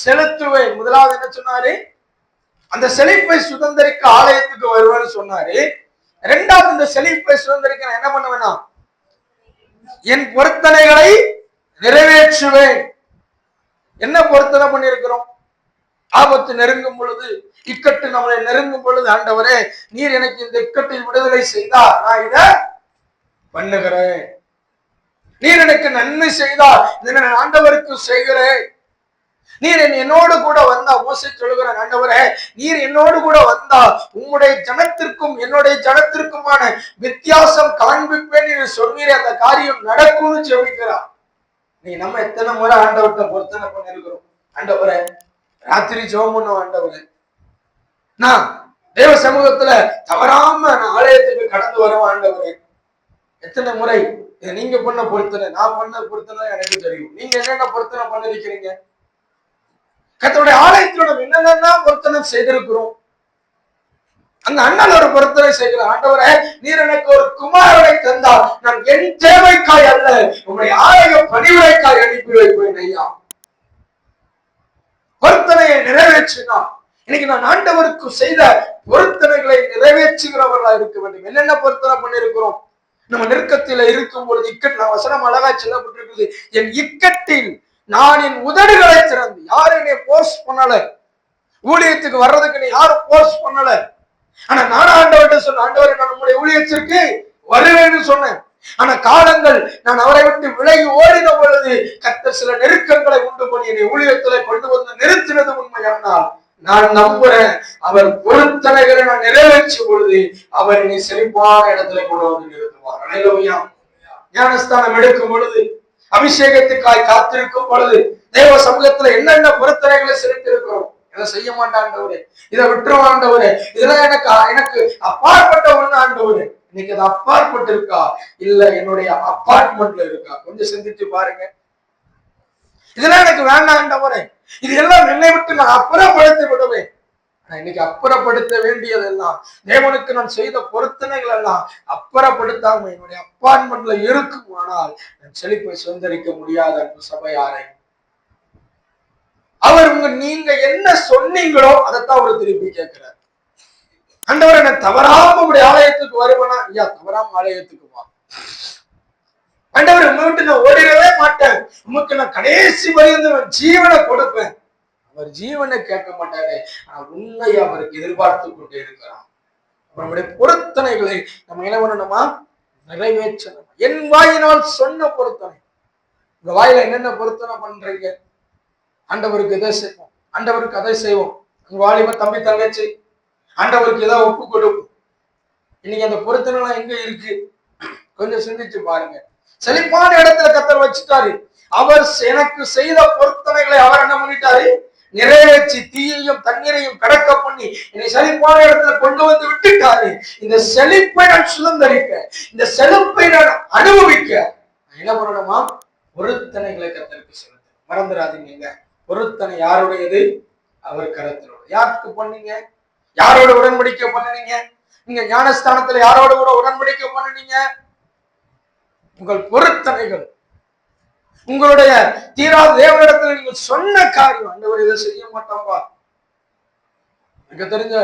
செலுத்துவேன். முதலாவது என்ன சொன்னாரு? அந்த செழிப்பை சுதந்திரிக்க ஆலயத்துக்கு வருவேன்னு சொன்னாரு. இரண்டாவது, இந்த செழிப்பை சுதந்திரிக்க நான் என்ன பண்ணுவேன்னா என் பொருத்தனைகளை நிறைவேற்றுவேன். என்ன பொருத்தனை பண்ணியிருக்கிறோம்? ஆபத்து நெருங்கும் பொழுது, இக்கட்டு நம்மளை நெருங்கும் பொழுது, ஆண்டவரே நீர் எனக்கு இந்த இக்கட்டில் விடுதலை செய்தா நான் இத பண்ணுகிறேன். நீர் எனக்கு நன்மை செய்தால் இதை நான் ஆண்டவருக்கு செய்கிறேன். நீர் என்னோடு கூட வந்தா, மோசே சொல்லுகிறான், ஆண்டவரே நீர் என்னோடு கூட வந்தா உம்முடைய ஜனத்திற்கும் என்னுடைய ஜனத்திற்குமான வித்தியாசம் காண்பிப்பேன் என்று சொன்னீரே, அந்த காரியம் நடக்கும்னு சொல்லிக்கிறான். நீ நம்ம எத்தனை முறை ஆண்டவர்கிட்ட பொருத்தனை பண்ணிருக்கிறோம்? ஆண்டவரே ராத்திரி ஜெபம் பண்ணும், ஆண்டவரே நான் தேவ சமூகத்துல தவறாம நான் ஆலயத்துக்கு கடந்து வரோம், ஆண்டவரே எத்தனை முறை நீங்க பண்ண பொருத்தனை, நான் பண்ண பொருத்தனை எனக்கு தெரியும். நீங்க என்னென்ன பொருத்தனை பண்ணிருக்கிறீங்க? கர்த்தருடைய ஆலயத்தோட என்னென்ன பொருத்தனை செய்திருக்கிறோம்? அந்த அண்ணன் ஒரு பொருத்தனை செய்கிற, ஆண்டவரே நீர் எனக்கு ஒரு குமாரனை தந்தால் நான் என் தேவைக்காய் அல்ல உங்களுடைய ஆலய பணிவிடைக்காய் அனுப்பி வைப்பேன் ஐயா. பொருத்தனையை நிறைவேற்றினார். இன்னைக்கு நான் ஆண்டவருக்கு செய்த பொருத்தனைகளை நிறைவேற்றுகிறவர்களா இருக்க வேண்டும். என்னென்ன பொருத்தனை பண்ணிருக்கிறோம்? நம்ம நெருக்கத்தில இருக்கும் பொழுது, இக்கட்டு, நான் வசனம் அழகா சொல்லப்பட்டிருக்குது, என் இக்கட்டில் நான் என் உதடுகளை திறந்து, யாரும் என்னை போர்ஸ் பண்ணல, ஊழியத்துக்கு வர்றதுக்கு நீ யாரும் போர்ஸ் பண்ணல. ஆனா நான் ஆண்டவர்கிட்ட சொன்ன, ஆண்டவரை நான் உங்களுடைய ஊழியத்திற்கு வருவேன்னு சொன்னேன். ஆனா காலங்கள் நான் அவரை விட்டு விலகி ஓடின பொழுது கர்த்தர் சில நெருக்கங்களை உண்டு பண்ணி என்னை ஊழியத்துல கொண்டு வந்து நிறுத்தினது உண்மையானால் நான் நம்புறேன், அவர் பொருத்தனைகளை நான் நிறைவேற்றும் பொழுது அவர் என்னை செழிப்பான இடத்துல கொண்டு வந்து நிறுத்துவார். அல்லேலூயா. ஞானஸ்தானம் எடுக்கும் பொழுது, அபிஷேகத்துக்காய் காத்திருக்கும் பொழுது, தேவ சமூகத்துல என்னென்ன பொருத்தனைகளை செலுத்திருக்கிறோம்? இதை செய்ய மாட்டாண்டவரே, இதை விட்டுரும் ஆண்டவரே, இதெல்லாம் எனக்கு அப்பாற்பட்ட ஒண்ணு ஆண்டவரே. இன்னைக்கு அது அப்பாற்பட்டு இருக்கா இல்ல என்னுடைய அப்பார்ட்மெண்ட்ல இருக்கா? கொஞ்சம் சிந்திச்சு பாருங்க. இதெல்லாம் எனக்கு வேண்டாம் ஆண்டவரே, இது எல்லாம் என்னை விட்டு நான் அப்புறப்படுத்தி விடுவேன். இன்னைக்கு அப்புறப்படுத்த வேண்டியதெல்லாம், தேவனுக்கு நான் செய்த பொருத்தனைகள் எல்லாம் அப்புறப்படுத்தாம என்னுடைய அப்பார்ட்மெண்ட்ல இருக்குமானால் நான் செழிப்பை சுதந்திரிக்க முடியாத அன்பு சபையாரை. அவர் நீங்க என்ன சொன்னீங்களோ அதைத்தான் அவர் திருப்பி கேட்கிறார். ஆண்டவர் என்ன தவறாம உங்களுடைய ஆலயத்துக்கு வருவேனா? ஐயா, தவறாம ஆலயத்துக்கு வா. ஆண்டவர் உங்ககிட்ட நான் ஓடிடவே மாட்டேன், உமக்கு நான் கடைசி வரையும் ஜீவனை கொடுப்பேன். அவர் ஜீவனை கேட்க மாட்டாரு, ஆனா உண்மையை அவருக்கு எதிர்பார்த்து கொண்டே இருக்கிறார். நம்முடைய பொருத்தனைகளை நம்ம என்ன பண்ணணுமா? நிறைவேற்றணும். என் வாயினால் சொன்ன பொருத்தனை. உங்க வாயில என்னென்ன பொருத்தனை பண்றீங்க? ஆண்டவருக்கு இதை செய்வோம், ஆண்டவருக்கு அதை செய்வோம். உங்க வாலிப தம்பி தங்கச்சி ஆண்டவருக்கு ஏதாவது ஒப்பு கொடுக்கும். இன்னைக்கு அந்த பொருத்தனை எங்க இருக்கு? கொஞ்சம் சிந்திச்சு பாருங்க. செழிப்பான இடத்துல கர்த்தர் வச்சுட்டாரு. அவர் எனக்கு செய்த பொருத்தனைகளை அவர் என்ன பண்ணிட்டாரு? நிறைவேற்றி தீயையும் தண்ணீரையும் கடக்க பண்ணி என்னை செழிப்பான இடத்துல கொண்டு வந்து விட்டுட்டாரு. இந்த செழிப்பை நான் சுதந்திரிக்க, இந்த செழிப்பை நான் அனுபவிக்க என்ன பண்ணணுமா? பொருத்தனைகளை கர்த்தருக்கு செலுத்த மறந்துடாதீங்க. பொருத்தனை யாருடையது? அவர் கரத்திலோட. யாருக்கு பண்ணீங்க? யாரோட உடன்படிக்கை பண்ணுனீங்க? நீங்க ஞானஸ்தானத்துல யாரோட கூட உடன்படிக்கை பண்ணுனீங்க? உங்கள் பொருத்தனைகள், உங்களுடைய தீராத தேவனிடத்துல நீங்க சொன்ன காரியம், ஆண்டவர் இதை செய்ய மாட்டாம்பா. எனக்கு தெரிஞ்ச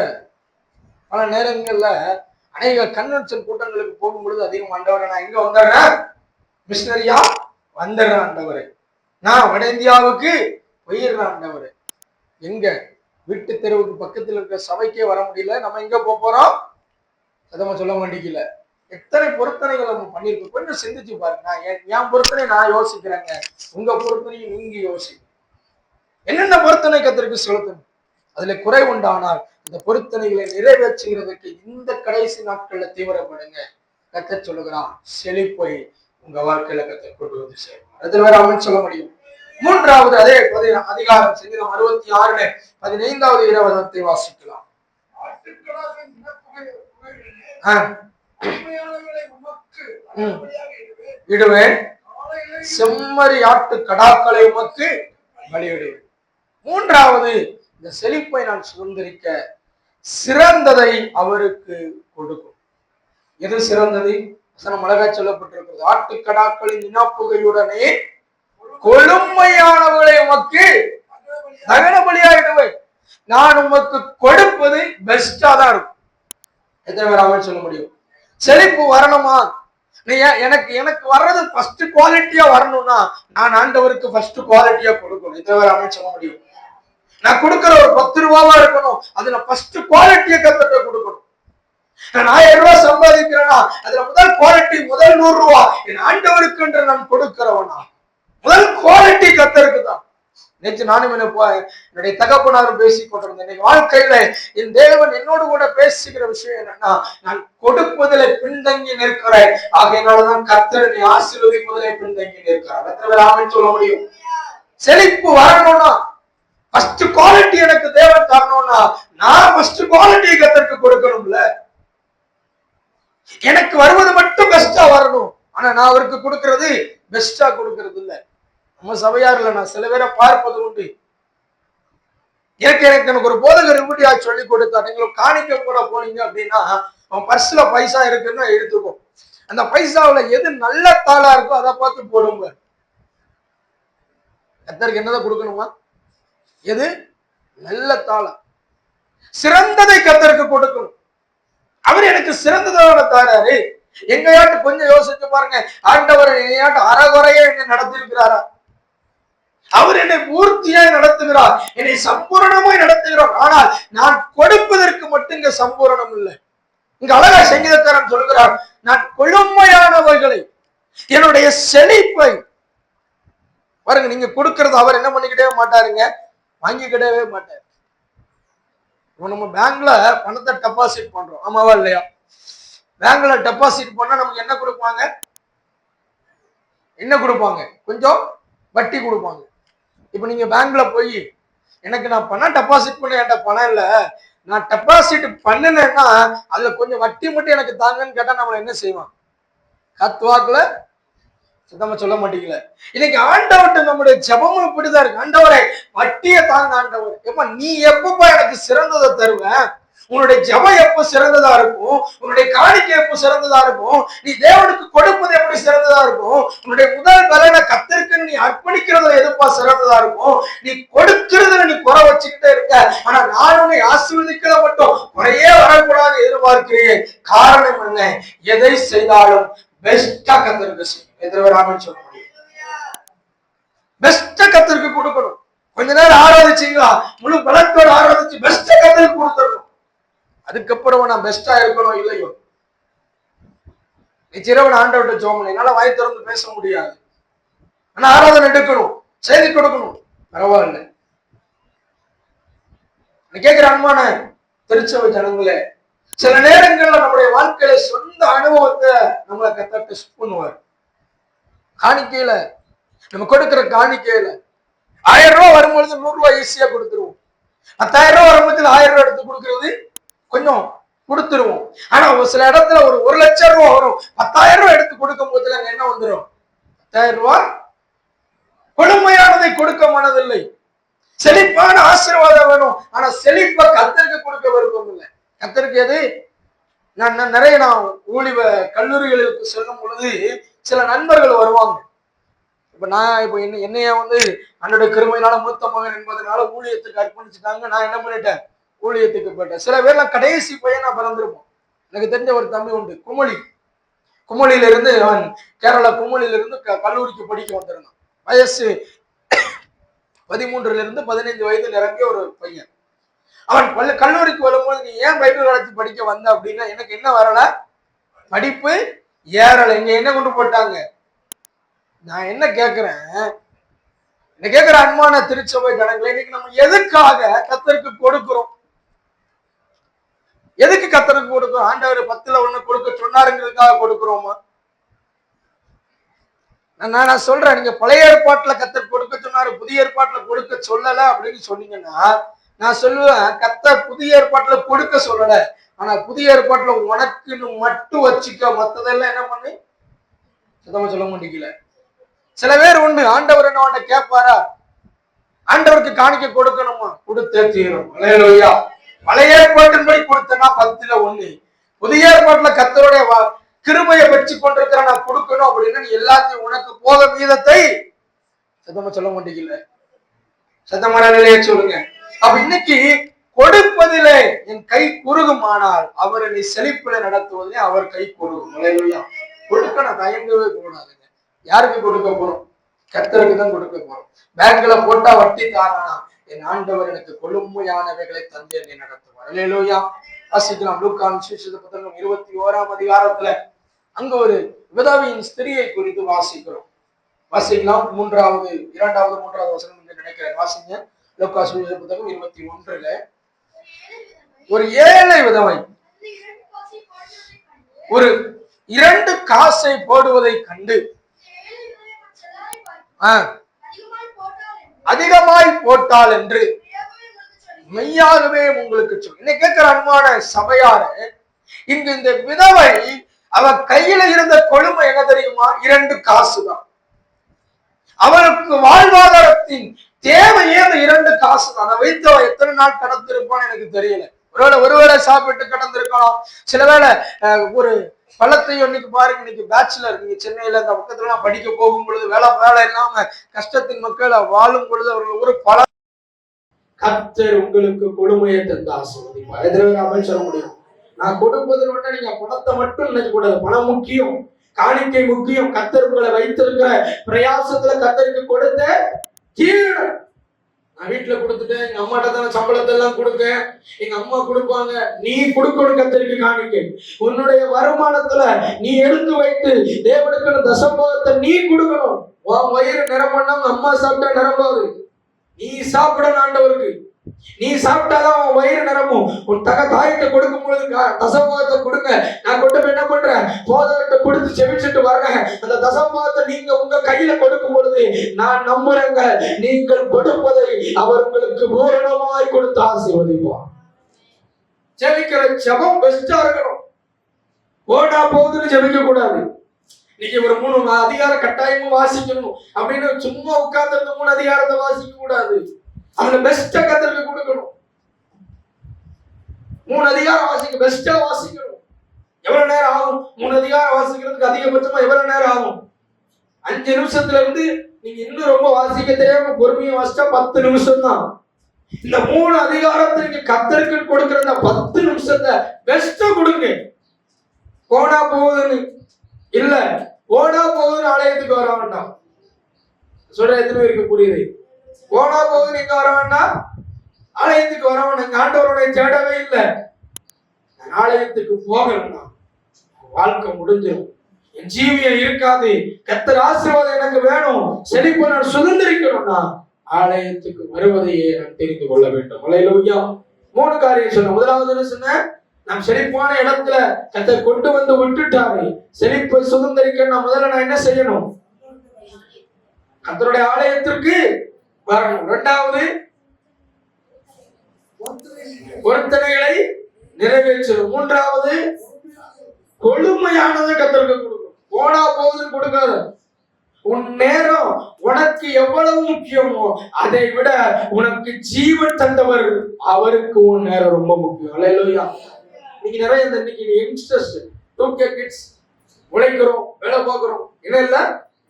பல நேரங்கள்ல அநேக கன்வென்ஷன் கூட்டங்களுக்கு போகும் பொழுது அதிகம், ஆண்டவரை நான் எங்க வந்துடுறேன்? மிஷினரியா வந்துடுறேன் ஆண்டவரை, நான் வட இந்தியாவுக்கு போயிடுறேன் ஆண்டவரை. எங்க வீட்டு தெருவுக்கு பக்கத்துல இருக்கிற சபைக்கே வர முடியல, நம்ம எங்க போறோம்? சதமா சொல்ல மாட்டேங்கல. எத்தனை பொருத்தனைகள் நம்ம பண்ணிருக்கோம். கொஞ்சம் சிந்திச்சு பாருங்க. என் பொருத்தனை நான் யோசிக்கிறேங்க, உங்க பொருத்தனையும் நீங்க யோசிக்க. என்னென்ன பொருத்தனை கர்த்தருக்கு செலுத்தணும்? அதுல குறை உண்டானால் அந்த பொருத்தனைகளை நிறைவேற்றுகிறதுக்கு இந்த கடைசி நாட்கள்ல தீவிரப்படுங்க. கர்த்தர் சொல்லுகிறான், செழிப்பை உங்க வாழ்க்கையில கர்த்தர் கொண்டு வந்து செய்வார். அதுல வேற அவன் சொல்ல முடியும். மூன்றாவது அதே அதிகாரம் சங்கீதம் 66 15வது இரவதத்தை வாசிக்கலாம். இடுவேன், செம்மறி ஆட்டு கடாக்களை உமக்கு பலியிடுவேன். மூன்றாவது, இந்த செழிப்பை நான் சுதந்திரிக்க சிறந்ததை அவருக்கு கொடுக்கும். எது சிறந்தது? அழகா சொல்லப்பட்டிருக்கிறது. ஆட்டுக்கடாக்களின் இனப்புகையுடனே கொழுமையானவர்களை உமக்கு தகன பலியாயிடுவேன். நான் உமக்கு கொடுப்பது பெஸ்டா தான் இருக்கும். எத்தனை பேர் அவன் சொல்ல முடியும்? செழிப்பு வரணுமா? எனக்கு எனக்கு வர்றது ஃபர்ஸ்ட் குவாலிட்டியா வரணும்னா நான் ஆண்டவருக்கு ஃபர்ஸ்ட் குவாலிட்டியா கொடுக்கணும். எத்தனை பேர் அவன் சொல்ல முடியும்? நான் கொடுக்கிற ஒரு 10 ரூபாவா இருக்கணும், அதுல ஃபர்ஸ்ட் குவாலிட்டியை கர்த்தருக்கு கொடுக்கணும். நான் 1000 ரூபாய் சம்பாதிக்கிறேன்னா அதுல முதல் குவாலிட்டி, முதல் 100 ரூபாய் என் ஆண்டவருக்கு என்று நான் கொடுக்கிறவனா? முதல் குவாலிட்டி கர்த்தருக்கு தான். நேற்று நானும் என்னுடைய தகப்பனாரும் பேசிக் கொண்டிருந்தேன். வாழ்க்கையில என் தேவன் என்னோடு கூட பேசுகிற விஷயம் என்னன்னா, நான் கொடுப்பதிலே பின்தங்கி நிற்கிறேன், ஆகையினாலதான் கர்த்தர் என்னை ஆசீர்வதிப்பதிலே பின்தங்கி நிற்கிறார். எத்தனை பேர் ஆமென் சொல்ல முடியும்? செழிப்பு வரணும்னா ஃபர்ஸ்ட் குவாலிட்டி எனக்கு தேவன் தரணும்னா நான் ஃபர்ஸ்ட் குவாலிட்டி கர்த்தருக்கு கொடுக்கணும்ல. எனக்கு வருவது மட்டும் பெஸ்டா வரணும், ஆனா நான் அவருக்கு கொடுக்கறது பெஸ்டா கொடுக்கறது இல்ல. நம்ம சபையார்ல நான் சில பேரை பார்ப்பது உண்டு. எனக்கு ஒரு போதகர் இப்படியா சொல்லி கொடுத்தா, நீங்களும் காணிக்க கூட போனீங்க அப்படின்னா அவன் பர்ஸ்ல பைசா இருக்குன்னா எடுத்துக்கும், அந்த பைசாவுல எது நல்ல தாளா இருக்கோ அதை பார்த்து போடுங்க. கர்த்தருக்கு என்னதை கொடுக்கணுமா? எது நல்ல தாளா, சிறந்ததை கர்த்தருக்கு கொடுக்கணும். அவர் எனக்கு சிறந்ததான தாராரு. எங்கையாட்டு கொஞ்சம் யோசிச்சு பாருங்க, ஆண்டவர் என்னையாட்டு அறகுறையா என்னை நடத்திருக்கிறாரா? அவர் என்னை பூர்த்தியாய் நடத்துகிறார், என்னை சம்பூரணமாய் நடத்துகிறார். ஆனால் நான் கொடுப்பதற்கு மட்டும் இங்க சம்பூரணம் இல்லை. இங்க அழகா சங்கீதக்காரன் சொல்கிறார், நான் கொழுமையானவைகளை, என்னுடைய செழிப்பை பாருங்க. நீங்க கொடுக்கறது அவர் என்ன பண்ணிக்கிட்டே மாட்டாருங்க, வாங்கிக்கிட்டவே மாட்டார். நம்ம பேங்க்ல பணத்தை டெபாசிட் பண்றோம், ஆமாவா இல்லையா? பேங்க்ல டெபாசிட் பண்ணா நமக்கு என்ன கொடுப்பாங்க? என்ன கொடுப்பாங்க? கொஞ்சம் வட்டி கொடுப்பாங்க. இப்ப நீங்க பேங்க்ல போய் எனக்கு நான் பணம் டெபாசிட் பண்ண, என்கிட்ட பணம் இல்ல, நான் டெபாசிட் பண்ணினேன்னா அதுல கொஞ்சம் வட்டி மட்டும் எனக்கு தாங்கன்னு கேட்டா நம்மள என்ன செய்வான்? கத்துவாக்குல சுத்தமா சொல்ல மாட்டீங்களா? இன்னைக்கு ஆண்டவர்கிட்ட நம்முடைய ஜபமும் இப்படிதான் இருக்கு. ஆண்டவரே வட்டியை தாங்க ஆண்டவர். எப்ப நீ எப்பப்பா எனக்கு சிறந்ததை தருவேன்? உன்னுடைய ஜபம் எப்ப சிறந்ததா இருக்கும்? உன்னுடைய காணிக்கை எப்ப சிறந்ததா இருக்கும்? நீ தேவனுக்கு கொடுப்பது எப்படி சிறந்ததா இருக்கும்? உன்னுடைய முதல் பலனை கர்த்தருக்கு நீ அர்ப்பணிக்கிறதுல எதுப்பா சிறந்ததா இருக்கும்? நீ கொடுக்கிறதுல நீ குறை வச்சுக்கிட்டே இருக்க. ஆனா நான் உன்னை ஆசீர்வதிக்கல மட்டும் குறையே வரக்கூடாது எதிர்பார்க்கிறேன். காரணம் என்ன? எதை செய்தாலும் பெஸ்டா கர்த்தருக்கு செய்யும். எதிர்வராமன்னு சொல்ல முடியும். பெஸ்ட கர்த்தருக்கு கொடுக்கணும். கொஞ்ச நேரம் ஆராதிச்சீங்களா? முழு பலத்தோடு ஆராதிச்சு பெஸ்ட கர்த்தருக்கு கொடுத்துடணும். அதுக்கப்புறம் நான் பெஸ்டா இருக்கணும் இல்லையோ, நிச்சயம் ஆண்டவர்கிட்ட ஜெபம். என்னால வாய் திறந்து பேச முடியாது, ஆனா ஆராதனை எடுக்கணும், செய்தி கொடுக்கணும், பரவாயில்ல. கேட்கிற அன்பான திருச்சபை ஜனங்களே, சில நேரங்கள்ல நம்முடைய வாழ்க்கையில சொந்த அனுபவத்தை நம்மளை கர்த்தர் டெஸ்ட் பண்ணுவார். காணிக்கையில நம்ம கொடுக்கிற காணிக்கையில 1000 ரூபாய் வரும்பொழுது 100 ரூபாய் ஈஸியா கொடுத்துருவோம். 10,000 ரூபாய் வரும்போது 1000 ரூபாய் எடுத்து கொடுக்கறது கொஞ்சம் கொடுத்துருவோம். ஆனா ஒரு சில இடத்துல ஒரு 1 லட்சம் ரூபாய் வரும், 10,000 ரூபாய் எடுத்து கொடுக்கும் போதுல என்ன வந்துடும்? 10,000 ரூபாய் கொடுமையானதை கொடுக்க மனதில்லை. செழிப்பான ஆசீர்வாதம் வேணும், ஆனா செழிப்பை கர்த்தருக்கு கொடுக்க விருப்பம் இல்லை. கர்த்தருக்கு எது? நான் நிறைய ஊழிய கல்லூரிகளுக்கு செல்லும் பொழுது சில நண்பர்கள் வருவாங்க. இப்ப என்னைய அன்றைய கிருமையினால மூத்த மகன் என்பதனால ஊழியத்துக்கு அர்ப்பணிச்சுட்டாங்க. நான் என்ன பண்ணிட்டேன்? ஊழியத்துக்கு போயிட்டேன். சில பேர்லாம் கடைசி பையனா பிறந்திருப்போம். எனக்கு தெரிஞ்ச ஒரு தம்பி உண்டு, குமளியில இருந்து, அவன் கேரளா குமளியில இருந்து கல்லூரிக்கு படிக்க வந்திருந்தான். வயசு 13 இருந்து 15 வயது நிரம்பிய ஒரு பையன். அவன் கல்லூரிக்கு வரும்போது, நீ ஏன் பைபிள் காலேஜ் படிக்க வந்த அப்படின்னா, எனக்கு என்ன வரல, படிப்பு ஏறல, இங்க என்ன கொண்டு போட்டாங்க. நான் என்ன கேட்கிறேன், அன்பான திருச்சபை ஜனங்களே, இன்னைக்கு நம்ம எதுக்காக கர்த்தருக்கு கொடுக்கிறோம்? எதுக்கு கர்த்தருக்கு கொடுக்கிறோம்? ஆண்டவர் 10ல் 1 கொடுக்க சொன்னாருங்கிறதுக்காக கொடுக்கிறோமா? நான் சொல்றேன், நீங்க பழைய ஏற்பாட்டுல கர்த்தர் கொடுக்க சொன்னாரு, புதிய ஏற்பாட்டுல கொடுக்க சொல்லல அப்படின்னு சொன்னீங்கன்னா, நான் சொல்லுவேன், கர்த்தர் புதிய ஏற்பாட்டுல கொடுக்க சொல்லல, ஆனா புதிய ஏற்பாட்டுல உனக்குன்னு மட்டும் வச்சுக்க, மத்ததெல்லாம் என்ன பண்ணு சுத்தமா சொல்ல முடியல. சில பேர் உண்டு, ஆண்டவர் என்ன கேட்பாரா? ஆண்டவருக்கு காணிக்க கொடுக்கணுமா? கொடுத்தே தீரும். அல்லேலூயா. பழைய ஏற்பாட்டின்படி கொடுத்தனா 10ல் 1, புதிய ஏற்பாட்டுல கர்த்தருடைய கிருபையை பெற்று கொண்டிருக்கிற நான் கொடுக்கணும் அப்படின்னா, நீ எல்லாத்தையும் உனக்கு போக மீதத்தை சத்தமா சொல்ல முடியல. சத்தமான நிலையை சொல்லுங்க. அப்ப இன்னைக்கு கொடுப்பதிலே என் கை குறுகுமானால் அவர் என்னை செழிப்பில நடத்துவதிலே அவர் கை குறுகும். அல்லேலூயா. கொடுக்க நான் தயங்கவே கூடாதுங்க. யாருக்கு கொடுக்க போறோம்? கர்த்தருக்கு தான் கொடுக்க போறோம். பேங்க்ல போட்டா வட்டி தாரானா, என் ஆண்டவர் எனக்கு கொழுமையானவைகளை தந்து என்னை நடத்துவார். அல்லேலூயா. வாசிக்கலாம் லூக்கான் சுவிசேஷ புத்தகம் 21ஆம் அதிகாரத்துல அங்க ஒரு விதவையின் ஸ்திரியை குறித்து வாசிக்கிறோம். வாசிக்கலாம் 2வது 3வது வசனம் என்று நினைக்கிறேன். வாசிங்க. லூக்கா சுவிசேஷ புத்தகம் 21ல ஒரு ஏழை விதவை ஒரு 2 காசை போடுவதை கண்டு அதிகமாய் போட்டாள் என்று மெய்யாகவே உங்களுக்கு சொல்ல. இன்னைக்கு கேட்கிற அன்பான சபையார, இங்கு இந்த விதவை அவ கையில இருந்த கொழுமை என்ன தெரியுமா? 2 காசு தான். அவளுக்கு வாழ்வாதாரத்தின் தேவையே அந்த 2 காசு தான். அதை வைத்து அவ எத்தனை நாள் கடந்திருப்பான்னு எனக்கு தெரியல. ஒருவேளை சாப்பிட்டு கடந்திருக்கலாம். சில வேளை ஒரு பழத்தையும் இன்னைக்கு பாருங்க, இன்னைக்கு பேச்சுலர், நீங்க சென்னையில அந்த பக்கத்துல படிக்க போகும் பொழுது வேலை இல்லாம கஷ்டத்தின் மக்களை வாழும் பொழுது அவர்கள் ஒரு பல கர்த்தர் உங்களுக்கு கொடுமையை தந்து ஆசீர்வதிப்பார். எதிராக சொல்ல முடியும். நான் கொடுப்பதில் விட நீங்க பணத்தை மட்டும் நினைக்க கூடாது. பணம் முக்கியம், காணிக்கை முக்கியம். கர்த்தர் உங்களை வைத்திருக்கிற பிரயாசத்துல கர்த்தருக்கு கொடுத்த கீழ். நான் வீட்டுல கொடுத்துட்டேன், எங்க அம்மாட்ட தானே சம்பளத்தை எல்லாம் கொடுக்க, எங்க அம்மா கொடுப்பாங்க. நீ கொடுக்கணும் கர்த்தருக்கு காணிக்கை. உன்னுடைய வருமானத்துல நீ எடுத்து வைத்து தேவனுக்கு தசமபாகத்தை நீ கொடுக்கணும். உன் வயிறு நிரம்பணும். உங்க அம்மா சாப்பிட்டா நிரம்பாது, நீ சாப்பிடணும். ஆண்டவருக்கு நீ சாப்பிட்டாதான் உன் வயிறு நிரம்பும். உன் தாயிட்ட கொடுக்கும் பொழுது தசமபாகத்தை கொடுங்க. நான் கொண்டு போய் என்ன பண்றேன்? போதவர்கிட்ட கொடுத்து செவிச்சுட்டு வர்றேன். அந்த தசமபாகத்தை நீங்க உங்க கையில கொடுக்கும் பொழுது நான் நம்புறேங்க, நீங்கள் கொடுப்பதை அவர் உங்களுக்கு பூரணமாய் கொடுத்து ஆசீர்வதிப்பார். ஜெபிக்கிற ஜெபம் பெஸ்டா இருக்கணும். ஓடா போகுதுன்னு ஜெபிக்க கூடாது. இன்னைக்கு ஒரு 3 அதிகாரம் கட்டாயமும் வாசிக்கணும் அப்படின்னு சும்மா உட்கார்ந்து இருந்த 3 அதிகாரத்தை வாசிக்க கூடாது. அதுல பெஸ்டா கத்தருக்கு கொடுக்கணும். 3 அதிகாரம் வாசிக்க பெஸ்டா வாசிக்கணும். எவ்வளவு நேரம் ஆகும்? 3 அதிகாரம் வாசிக்கிறதுக்கு அதிகபட்சமா எவ்வளவு நேரம் ஆகும்? 5 நிமிஷத்துல இருந்து நீங்க இன்னும் ரொம்ப வாசிக்க தெரியாம பொறுமையா வாசிச்சா 10 நிமிஷம் தான். இந்த 3 அதிகாரத்தை நீங்க கத்தருக்கு கொடுக்கிற இந்த 10 நிமிஷத்தை பெஸ்டா கொடுங்க. போனா போகுதுன்னு இல்ல, போனா போகுதுன்னு ஆலயத்துக்கு வர வேண்டாம். சொல்ற எத்தனை பேருக்கு புரியுது? போனா போகுதுன்னு இங்க வர வேண்டாம், ஆலயத்துக்கு வர வேண்டாம். ஆண்டவருடைய தேடவே இல்லை. ஆலயத்துக்கு போகலன்னா வாழ்க்கை முடிஞ்சிடும். என் ஜீவியம் இருக்காது. கர்த்தர் ஆசீர்வாதம் எனக்கு வேணும், செழிப்பு நான் சுதந்திரிக்கணும்னா ஆலயத்துக்கு வருவதையே நான் தெரிந்து கொள்ள வேண்டும். அல்லேலூயா. 3 காரியம் சொன்ன. முதலாவது சொன்ன, நாம் செழிப்பான இடத்துல கர்த்தர் கொண்டு வந்து விட்டுட்டாரு. செழிப்பை சுதந்திரிக்க நான் முதல்ல என்ன செய்யணும்? கர்த்தருடைய ஆலயத்திற்கு வரணும். 2வது பொருத்தனைகளை நிறைவேற்றணும். 3வது கொழுமையானதை கத்தருக்கு கொடுக்கணும். போனா போகுதுன்னு கொடுக்காத. உன் நேரம் உனக்கு எவ்வளவு முக்கியமோ அதை விட உனக்கு ஜீவன் தந்தவர் அவருக்கு உன் நேரம் ரொம்ப முக்கியம். அல்லேலூயா. இன்னைக்கு நிறைய இன்னைக்கு யங்ஸ்டர்ஸ் 2K கிட்ஸ் உழைக்கிறோம், வேலை பார்க்கிறோம், என்ன இல்ல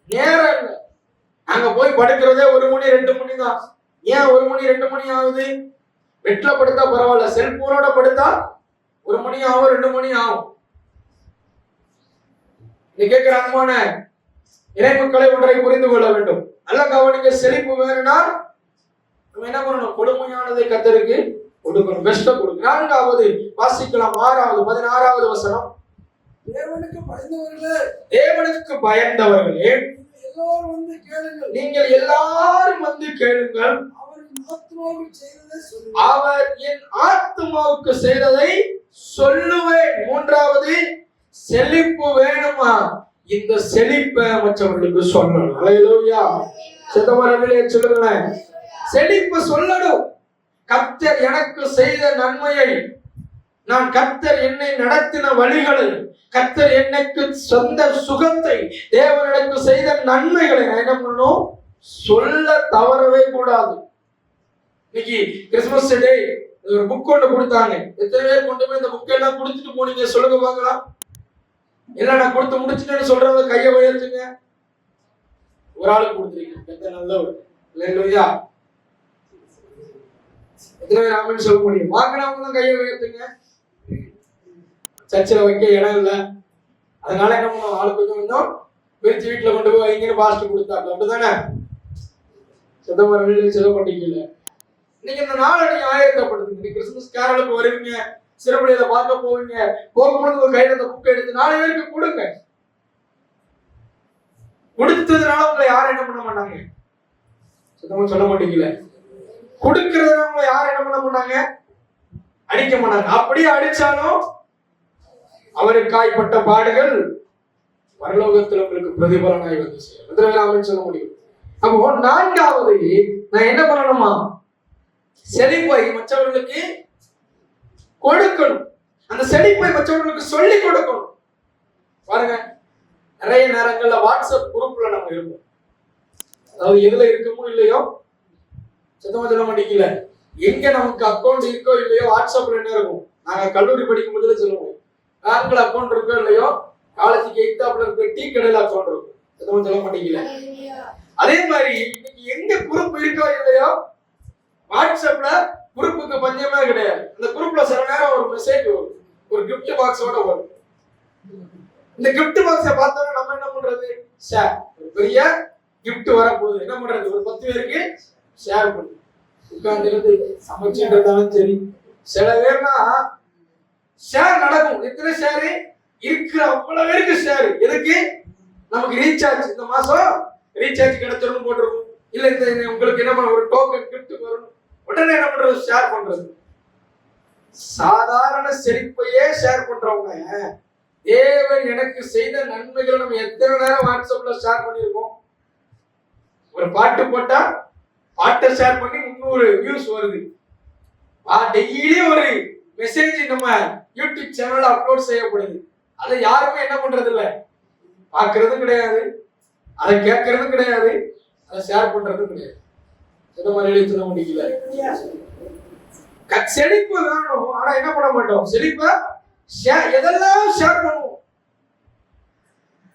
நேரம் இல்லை. நாங்க போய் படுக்கிறதே 1 மணி 2 மணி தான். ஏன் 1 மணி 2 மணி ஆகுது? பெட்ல படுத்தா பரவாயில்ல, செல்போனோட படுத்தா 1 மணி ஆகும், 2 மணி ஆகும். நீ கேட்கிற அன்பான இறைமக்களை ஒன்றை புரிந்து கொள்ள வேண்டும். நல்ல கவனிக்க. செழிப்பு வேணும்னா நம்ம என்ன பண்ணணும்? கொடுமையானதை கத்தருக்கு கொடுக்கணும், பெஸ்ட கொடுக்கணும். 4வது வாசிக்கலாம். 6வது 16வது வசனம். தேவனுக்கு பயந்தவர்களே, தேவனுக்கு பயந்தவர்களே, எல்லாரும் வந்து கேளுங்கள். நீங்கள் எல்லாரும் வந்து கேளுங்கள். அவர் என் ஆத்துமாவுக்கு செய்ததை சொல்லுவேன். 3வது செழிப்பு வேணுமா? இந்த செழிப்பை மற்றவர்களுக்கு சொல்லணும். அல்லேலூயா. சித்தமரங்களே சொல்லுங்களேன். செழிப்பு சொல்லணும். கர்த்தர் எனக்கு செய்த நன்மையை, நான் கர்த்தர் என்னை நடத்தின வழிகளை, கர்த்தர் எனக்கு சொந்த சுகத்தை, தேவன் எனக்கு செய்த நன்மைகளை நான் என்ன பண்ணணும்? சொல்ல தவறவே கூடாது. இன்னைக்கு கிறிஸ்துமஸ் டே ஒரு புக் ஒன்று கொடுத்தாங்க. எத்தனை பேர் கொண்டு போய் இந்த புக் எல்லாம் கொடுத்துட்டு போனீங்க? சொல்லுங்க பார்க்கலாம். இல்ல நான் கொடுத்து முடிச்சுட்டேன்னு சொல்றவங்க கையை உயர்த்துங்க. ஒரு ஆளுக்கு கொடுத்துருக்கீங்க, நல்லவர். இல்லையா? எத்தனை பேர் ஆமென் சொல்ல முடியும்? வாங்கினவங்க கையை உயர்த்துங்க. சர்ச்சில் வைக்க இடம் இல்லை, அதனால என்ன பண்ணுவோம்? ஆளு கொஞ்சம் கொஞ்சம் பிரிச்சு வீட்டுல கொண்டு போய் வைங்கன்னு பாஸ்ட் கொடுத்தாங்க. அப்படிதானே? சிதம்பரம் சொல்ல மாட்டீங்கல்ல. இன்னைக்கு இந்த நாளை நீங்க ஆயத்தப்படுத்துங்க. நீங்க கிறிஸ்துமஸ் கேரளுக்கு வருவீங்க, சிறுபடியில பார்க்க போவீங்க. போகும்போது ஒரு கையில அந்த புக்கை எடுத்து 4 பேருக்கு கொடுங்க. கொடுத்ததுனால உங்களை யாரும் என்ன பண்ண மாட்டாங்க? சுத்தமா சொல்ல மாட்டீங்கல்ல. கொடுக்கறதுனால உங்களை யாரும் என்ன பண்ண மாட்டாங்க? அடிக்க மாட்டாங்க. அப்படியே அடிச்சாலும் அவருக்கு காய்ப்பட்ட பாடுகள் பரலோகத்தில் உங்களுக்கு பிரதிபலனாய் வந்து சேரும். சொல்ல முடியும். அப்போ 4வது நான் என்ன பண்ணணுமா? செழிப்பை மற்றவர்களுக்கு கொடுக்கணும். அந்த செழிப்பை மற்றவர்களுக்கு சொல்லி கொடுக்கணும். பாருங்க, நிறைய நேரங்கள்ல வாட்ஸ்அப் குரூப்ல நம்ம இருப்போம். அதாவது எதுல இருக்கமோ இல்லையோ, சுத்தமா சொல்ல மாட்டீங்கல்ல, எங்க நமக்கு அக்கௌண்ட் இருக்கோ இல்லையோ வாட்ஸ்அப்ல என்ன இருக்கும்? நாங்க கல்லூரி படிக்கும் போதுல சொல்லுவோம், பேங்க்ல அக்கௌண்ட் இருக்கோ இல்லையோ, காலேஜுக்கு எக்ஸாப்ல இருக்க டீ கடையில அக்கௌண்ட் இருக்கும். சுத்தமா சொல்ல மாட்டீங்கல்ல. அதே மாதிரி இன்னைக்கு எங்க குரூப் இருக்கோ இல்லையோ, வாட்ஸ்அப்ல குரூப்புக்கு பஞ்சமே கிடையாது. அந்த குரூப்ல சில நேரம் ஒரு மெசேஜ் வரும், ஒரு கிஃப்ட் பாக்ஸோட வரும். இந்த கிஃப்ட் பாக்ஸை பார்த்தோம்னா நம்ம என்ன பண்றது? ஷேர். ஒரு பெரிய கிஃப்ட் வரப்போகுது, என்ன பண்றது? ஒரு 10 பேருக்கு ஷேர் பண்ணு. உட்கார்ந்து சமைச்சுட்டு இருந்தாலும் சரி, சில பேர்னா ஷேர் நடக்கும். எத்தனை ஷேர் இருக்கிற அவ்வளவு பேருக்கு ஷேர். எதுக்கு? நமக்கு ரீசார்ஜ், இந்த மாசம் ரீசார்ஜ் கிடைச்சிடும் போட்டிருக்கும். இல்ல இந்த உங்களுக்கு என்ன பண்ண, ஒரு டோக்கன் கிஃப்ட் வரும், உடனே என்ன பண்றது? ஷேர் பண்றது. சாதாரண செழிப்பையே ஷேர் பண்றவங்க, தேவன் எனக்கு செய்த நன்மைகளை நம்ம எத்தனை நேரம் வாட்ஸ்அப்ல ஷேர் பண்ணிருக்கோம்? ஒரு பாட்டு போட்டா பாட்டை ஷேர் பண்ணி 300 வியூஸ் வருது. டெய்லி ஒரு மெசேஜ் நம்ம யூடியூப் சேனல்ல அப்லோட் செய்யப்படுது. அதை யாருமே என்ன பண்றது இல்ல, பார்க்கறதும் கிடையாது, அதை கேட்கறதும் கிடையாது, அதை ஷேர் பண்றதும் கிடையாது. இந்த மாதிரி சொல்ல முடியல. செழிப்பு வேணும், ஆனா என்ன பண்ண மாட்டோம்? செழிப்பை எதெல்லாம் ஷேர் பண்ணுவோம்.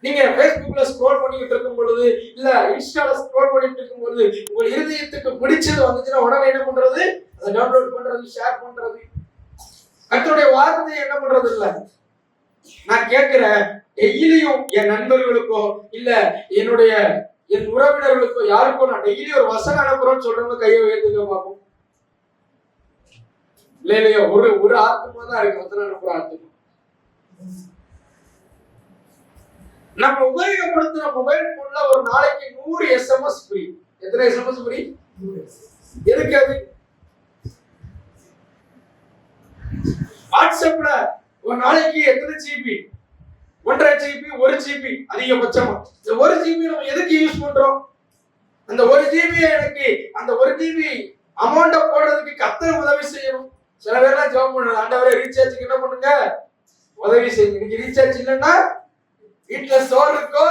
நீங்க Facebookல ஸ்க்ரோல் பண்ணிட்டு இருக்கும் பொழுது, இல்ல இன்ஸ்டால ஸ்க்ரோல் பண்ணிட்டு இருக்கும் பொழுது, உங்க இருதயத்துக்கு பிடிச்சது வந்துச்சுன்னா உடனே என்ன பண்றது? அதை டவுன்லோட் பண்றது, ஷேர் பண்றது. கர்த்தருடைய வார்த்தையை என்ன பண்றது இல்ல. நான் கேட்கிறேன், டெய்லியும் என் நண்பர்களுக்கோ இல்ல என் உறவினர்களுக்கோ யாருக்கோ நான் டெய்லி ஒரு வசனம் அனுப்புறோம்னு சொல்றவங்க கையை உயர்த்துக்க பார்ப்போம். இல்லையோ ஒரு ஆத்மா தான் இருக்கு வசனம் அனுப்புற ஆத்மா. நம்ம உபயோகப்படுத்துற மொபைல் போன்ல ஒரு நாளைக்கு 100 SMS ஃப்ரீ. எத்தனை SMS ஃப்ரீ? எதுக்கு அது? வாட்ஸ்அப்ல ஒரு நாளைக்கு எத்தனை ஜிபி? 1.5 GB, 1 GB அதிகபட்சமா. இந்த 1 GB நம்ம எதுக்கு யூஸ் பண்றோம்? அந்த 1 GB எனக்கு அந்த 1 GB அமௌண்ட போடுறதுக்கு கர்த்தர் உதவி செய்யணும். சில பேர்லாம் ஜெபம் பண்ணுவாங்க, ஆண்டவரே ரீசார்ஜ்க்கு என்ன பண்ணுங்க? உதவி செய்யுங்க. இன்னைக்கு ரீசார்ஜ் இல்லைன்னா வீட்டுல சோறு இருக்கோ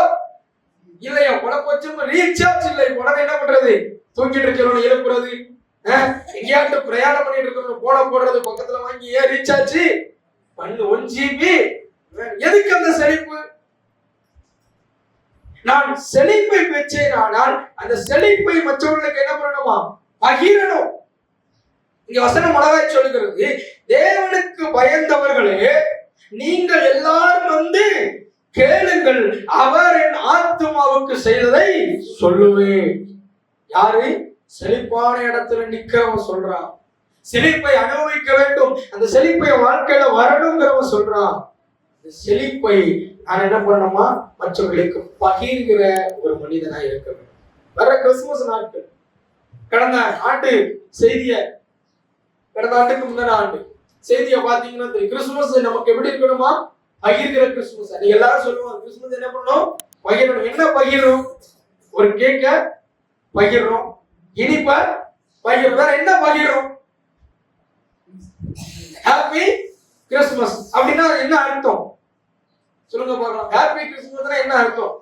இல்லையா, உடம்பு ரீசார்ஜ் இல்லை, உடனே என்ன பண்றது? தூக்கிட்டு இருக்கணும், எழுப்புறது, எங்கேயாட்டு பிரயாணம் பண்ணிட்டு இருக்கணும், போடுறது, பக்கத்துல வாங்கி ஏன் ரீசார்ஜ் பண்ணு 1 GB. எதுக்கு அந்த செழிப்பு? நான் செழிப்பை பெற்றேன், ஆனால் அந்த செழிப்பை மற்றவர்களுக்கு என்ன பண்ணணுமா? பகிரணும். இங்க வசனம் அழகாய் சொல்லுகிறது, தேவனுக்கு பயந்தவர்களே நீங்கள் எல்லாரும் வந்து கேளுங்கள், அவர் என் ஆத்துமாவுக்கு செய்ததை சொல்லுவேன். யாரு? செழிப்பான இடத்துல நிக்கிறவன் சொல்றான். செழிப்பை அனுபவிக்க வேண்டும், அந்த செழிப்பை வாழ்க்கையில வரணுங்கிறவன் சொல்றான். இந்த செழிப்பை நான் என்ன பண்ணணுமா? மற்றவர்களுக்கு பகிர்கிற ஒரு மனிதனா இருக்க வேண்டும். வர கிறிஸ்துமஸ் நாட்கள், கடந்த ஆண்டுக்கு முந்தின ஆண்டு செய்தியை பாத்தீங்கன்னா தெரியும். கிறிஸ்துமஸ் நமக்கு எப்படி இருக்கணுமா? பகிர்கிற கிறிஸ்துமஸ். நீங்க எல்லாரும் சொல்லுவாங்க கிறிஸ்துமஸ் என்ன பண்ணணும்? பகிரணும். என்ன பகிர்றோம்? ஒரு கேக்க பகிர்றோம், இனிப்ப பகிர்றோம், வேற என்ன பகிர்றோம்? ஹாப்பி கிறிஸ்துமஸ் அப்படின்னா என்ன அர்த்தம்? சொல்லுங்க பார்க்கலாம். ஹாப்பி கிறிஸ்துமஸ்னா என்ன அர்த்தம்?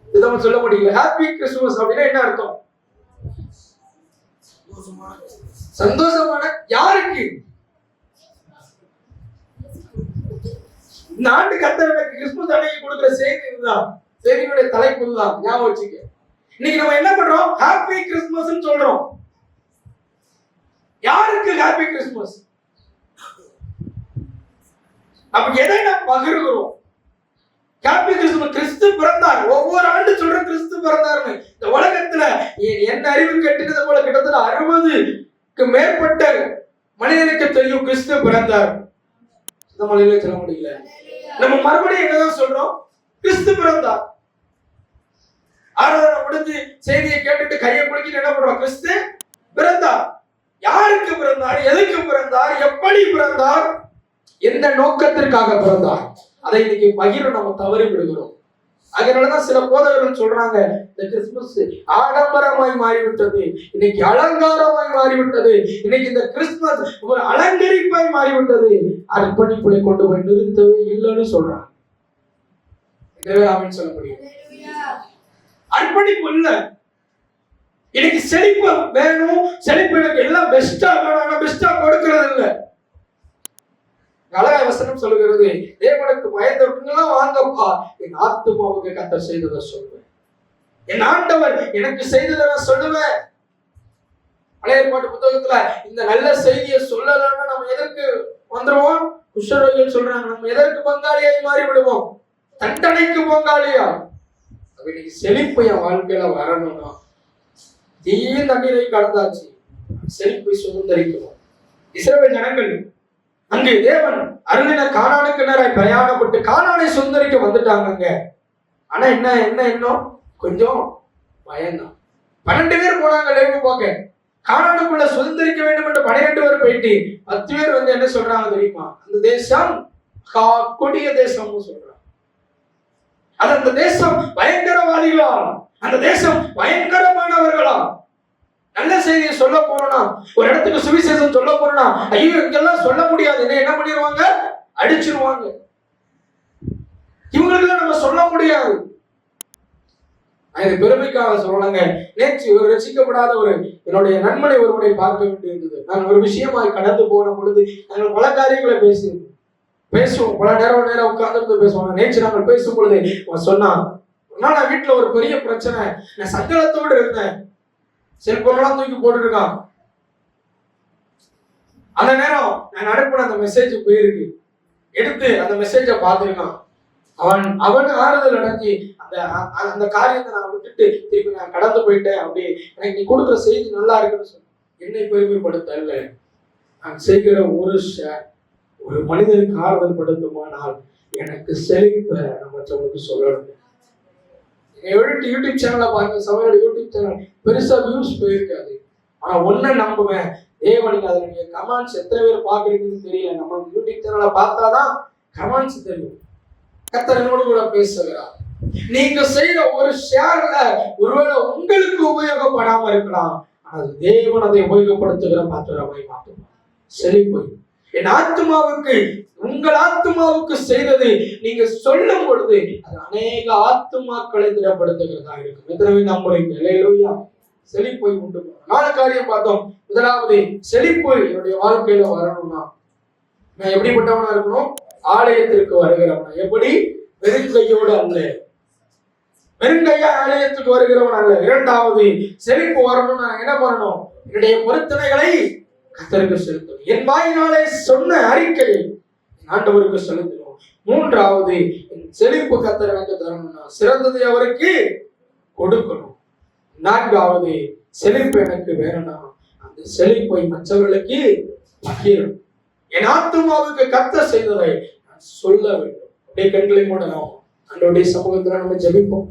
இதை சொல்ல முடியல. ஹாப்பி கிறிஸ்துமஸ் அப்படின்னா என்ன அர்த்தம்? சந்தோஷமான. யாருக்கு? இந்த ஆண்டு கர்த்தர் எனக்கு கிறிஸ்துமஸ் அன்னைக்கு கொடுக்கிற செய்தி இதுதான். செய்தியுடைய தலைப்பு இதுதான், ஞாபகம் வச்சுக்க. இன்னைக்கு நம்ம என்ன பண்றோம்? ஹாப்பி கிறிஸ்துமஸ் சொல்றோம். யாருக்கு ஹாப்பி கிறிஸ்துமஸ்? அப்ப எதை நாம் பகிர்கிறோம்? Happy Christmas. கிறிஸ்து பிறந்தார். ஒவ்வொரு ஆண்டு சொல்ற கிறிஸ்து பிறந்தார்னு. இந்த உலகத்துல என்ன அறிவு கட்டினது போல கிட்டத்தட்ட 60க்கு மேற்பட்ட மனிதனுக்கு தெரியும் கிறிஸ்து பிறந்தார். இந்த மொழியில சொல்ல முடியல. நம்ம மறுபடியும் என்னதான் சொல்றோம்? கிறிஸ்து பிறந்தார். ஆராதனை முடிஞ்சு செய்தியை கேட்டுட்டு கையை குலுக்கிட்டு என்ன பண்றோம்? கிறிஸ்து பிறந்தார். யாருக்கு பிறந்தார்? எதுக்கு பிறந்தார்? எப்படி பிறந்தார்? எந்த நோக்கத்திற்காக பிறந்தார்? அதை இன்னைக்கு பகிர நம்ம தவறி விடுகிறோம். அதனாலதான் சில போதகர்கள் சொல்றாங்க, இந்த கிறிஸ்துமஸ் ஆடம்பரமாய் மாறிவிட்டது, இன்னைக்கு அலங்காரமாய் மாறிவிட்டது, இன்னைக்கு இந்த கிறிஸ்துமஸ் ஒரு அலங்கரிப்பாய் மாறிவிட்டது, அர்ப்பணிப்புகளை கொண்டு போய் நிறுத்தவே இல்லைன்னு சொல்றாங்க. சொல்ல முடியும். அர்ப்பணிப்பு இல்ல. இன்னைக்கு செழிப்பு வேணும், செழிப்பு எனக்கு எல்லாம் பெஸ்டா வேணும், ஆனா பெஸ்டா கொடுக்கிறது இல்லை. அழகாய் வசனம் சொல்லுகிறது, தேவனுக்கு பயந்தவர்களெல்லாம் வாங்கப்பா, என் ஆத்துமாவுக்கு கர்த்தர் செய்ததை சொல்லுவேன், என் ஆண்டவர் எனக்கு செய்ததை நான் சொல்லுவேன். பழைய ஏற்பாட்டு புத்தகத்துல இந்த நல்ல செய்தியை சொல்லலன்னா நம்ம எதற்கு வந்துருவோம்? குஷ்டரோகிகள் சொல்றாங்க, நம்ம எதற்கு பங்காளியாய் மாறி விடுவோம்? தண்டனைக்கு பங்காளியா. இன்னைக்கு செழிப்பு என் வாழ்க்கையில வரணும்னா தீயும் தண்ணீரை கடந்தாச்சு, செழிப்பை சுதந்திரிக்கணும். இஸ்ரவேல் ஜனங்கள் அங்கு தேவன் அருளின கானானுக்கு நேராய் பிரயாணப்பட்டு கானானை சுதந்திரிக்க வந்துட்டாங்க. ஆனா என்ன கொஞ்சம் பயந்தான். 12 பேர் போனாங்க லேவி பார்க்க. கானானுக்குள்ள சுதந்திரிக்க வேண்டும் என்று 12 பேர் போயிட்டு 10 பேர் வந்து என்ன சொல்றாங்க தெரியுமா? அந்த தேசம் கொடிய தேசம்னு சொல்றாங்க. அந்த தேசம் பயங்கரவாதிகளா, அந்த தேசம் பயங்கரமானவர்களா. நல்ல செய்தியை சொல்ல போறோம்னா, ஒரு இடத்துக்கு சுவிசேஷம் சொல்ல போறோம்னா, ஐயோ இங்கெல்லாம் சொல்ல முடியாது, என்ன பண்ணிடுவாங்க? அடிச்சிருவாங்க. இவங்களுக்கு நம்ம சொல்ல முடியாது. நான் இது பெருமைக்காக சொல்லலைங்க. நேற்று ஒரு ரசிக்கப்படாத என்னுடைய நண்பனை ஒருவனை பார்க்க வேண்டியிருந்தது. நான் ஒரு விஷயமாய் கடந்து போன பொழுது நாங்கள் பல காரியங்களை பேசுவோம். பல நேரம் உட்கார்ந்து பேசுவாங்க. நேற்று நாங்கள் பேசும் பொழுது அவன் சொன்னான், நான் வீட்டுல ஒரு பெரிய பிரச்சனை, நான் சங்கடத்தோடு இருந்தேன், செல்போன்லாம் தூக்கி போட்டுருக்கான். அந்த நேரம் நான் அனுப்பின அந்த மெசேஜ் போயிருக்கு, எடுத்து அந்த மெசேஜை பார்த்திருக்கான். அவன் ஆறுதல் அடைஞ்சி அந்த காரியத்தை நான் விட்டுட்டு திருப்பி நான் கடந்து போயிட்டேன். அப்படி எனக்கு நீ கொடுக்குற செய்தி நல்லா இருக்குன்னு சொன்ன. என்னை பெருமைப்படுத்தல, நான் செய்கிற ஒரு மனிதனுக்கு ஆறுதல் படுத்துமானால் எனக்கு செழிப்ப நான் மற்றவங்களுக்கு சொல்லணும். யூடியூப் சேனலை பாருங்க, சமையலோட யூடியூப் சேனல் பெருசா வியூஸ் போயிருக்காது. ஆனா ஒன்ன நம்புவேன், தேவனுக்கு அதுல நீங்க கமெண்ட்ஸ் எத்தனை பேர் பாக்குறீங்கன்னு தெரியல. நம்ம யூடியூப் சேனலை பார்த்தாதான் கமெண்ட்ஸ் தெரியும். கர்த்தர் என்னோடு கூட பேசுகிறார். நீங்க செய்யற ஒரு ஷேர்ல ஒருவேளை உங்களுக்கு உபயோகப்படாம இருக்கலாம், ஆனால் தேவன் அதை உபயோகப்படுத்துகிற பாத்திரமாய் மாற்றுவார். செழிப்பு என் ஆத்மாவுக்கு, உங்கள் ஆத்மாவுக்கு செய்தது நீங்க சொல்லும் பொழுது அது அநேக ஆத்மாக்களை திடப்படுத்துகிறதா இருக்கும். எத்தனை நம்புறீங்க? அல்லேலூயா. செழிப்பை உண்டு. 4 காரியம் பார்த்தோம். முதலாவது, செழிப்பு என்னுடைய வாழ்க்கையில வரணும்னா நான் எப்படிப்பட்டவனா இருக்கணும்? ஆலயத்திற்கு வருகிறவன். எப்படி? வெறுங்கையோடு அல்ல, வெறுங்கையா ஆலயத்துக்கு வருகிறவன் அல்ல. இரண்டாவது, செழிப்பு வரணும், நான் என்ன பண்ணணும்? என்னுடைய பொருத்தனைகளை கர்த்தருக்கு செலுத்தணும். என் வாயினாலே சொன்ன அறிக்கையை ஆண்டவருக்கு செலுத்தணும். மூன்றாவது, செழிப்பு கர்த்தர் எனக்கு தரணும்னா சிறந்ததை அவருக்கு கொடுக்கணும். நான்காவது, செழிப்பு எனக்கு வேணும்னா அந்த செழிப்பை மற்றவர்களுக்கு பகிரணும். என் ஆத்துமாவுக்கு கர்த்தர் செய்ததை நான் சொல்ல வேண்டும். அப்படியே கண்களை மூடணும். ஆண்டவருடைய சமூகத்துல நம்ம ஜெபிப்போம்.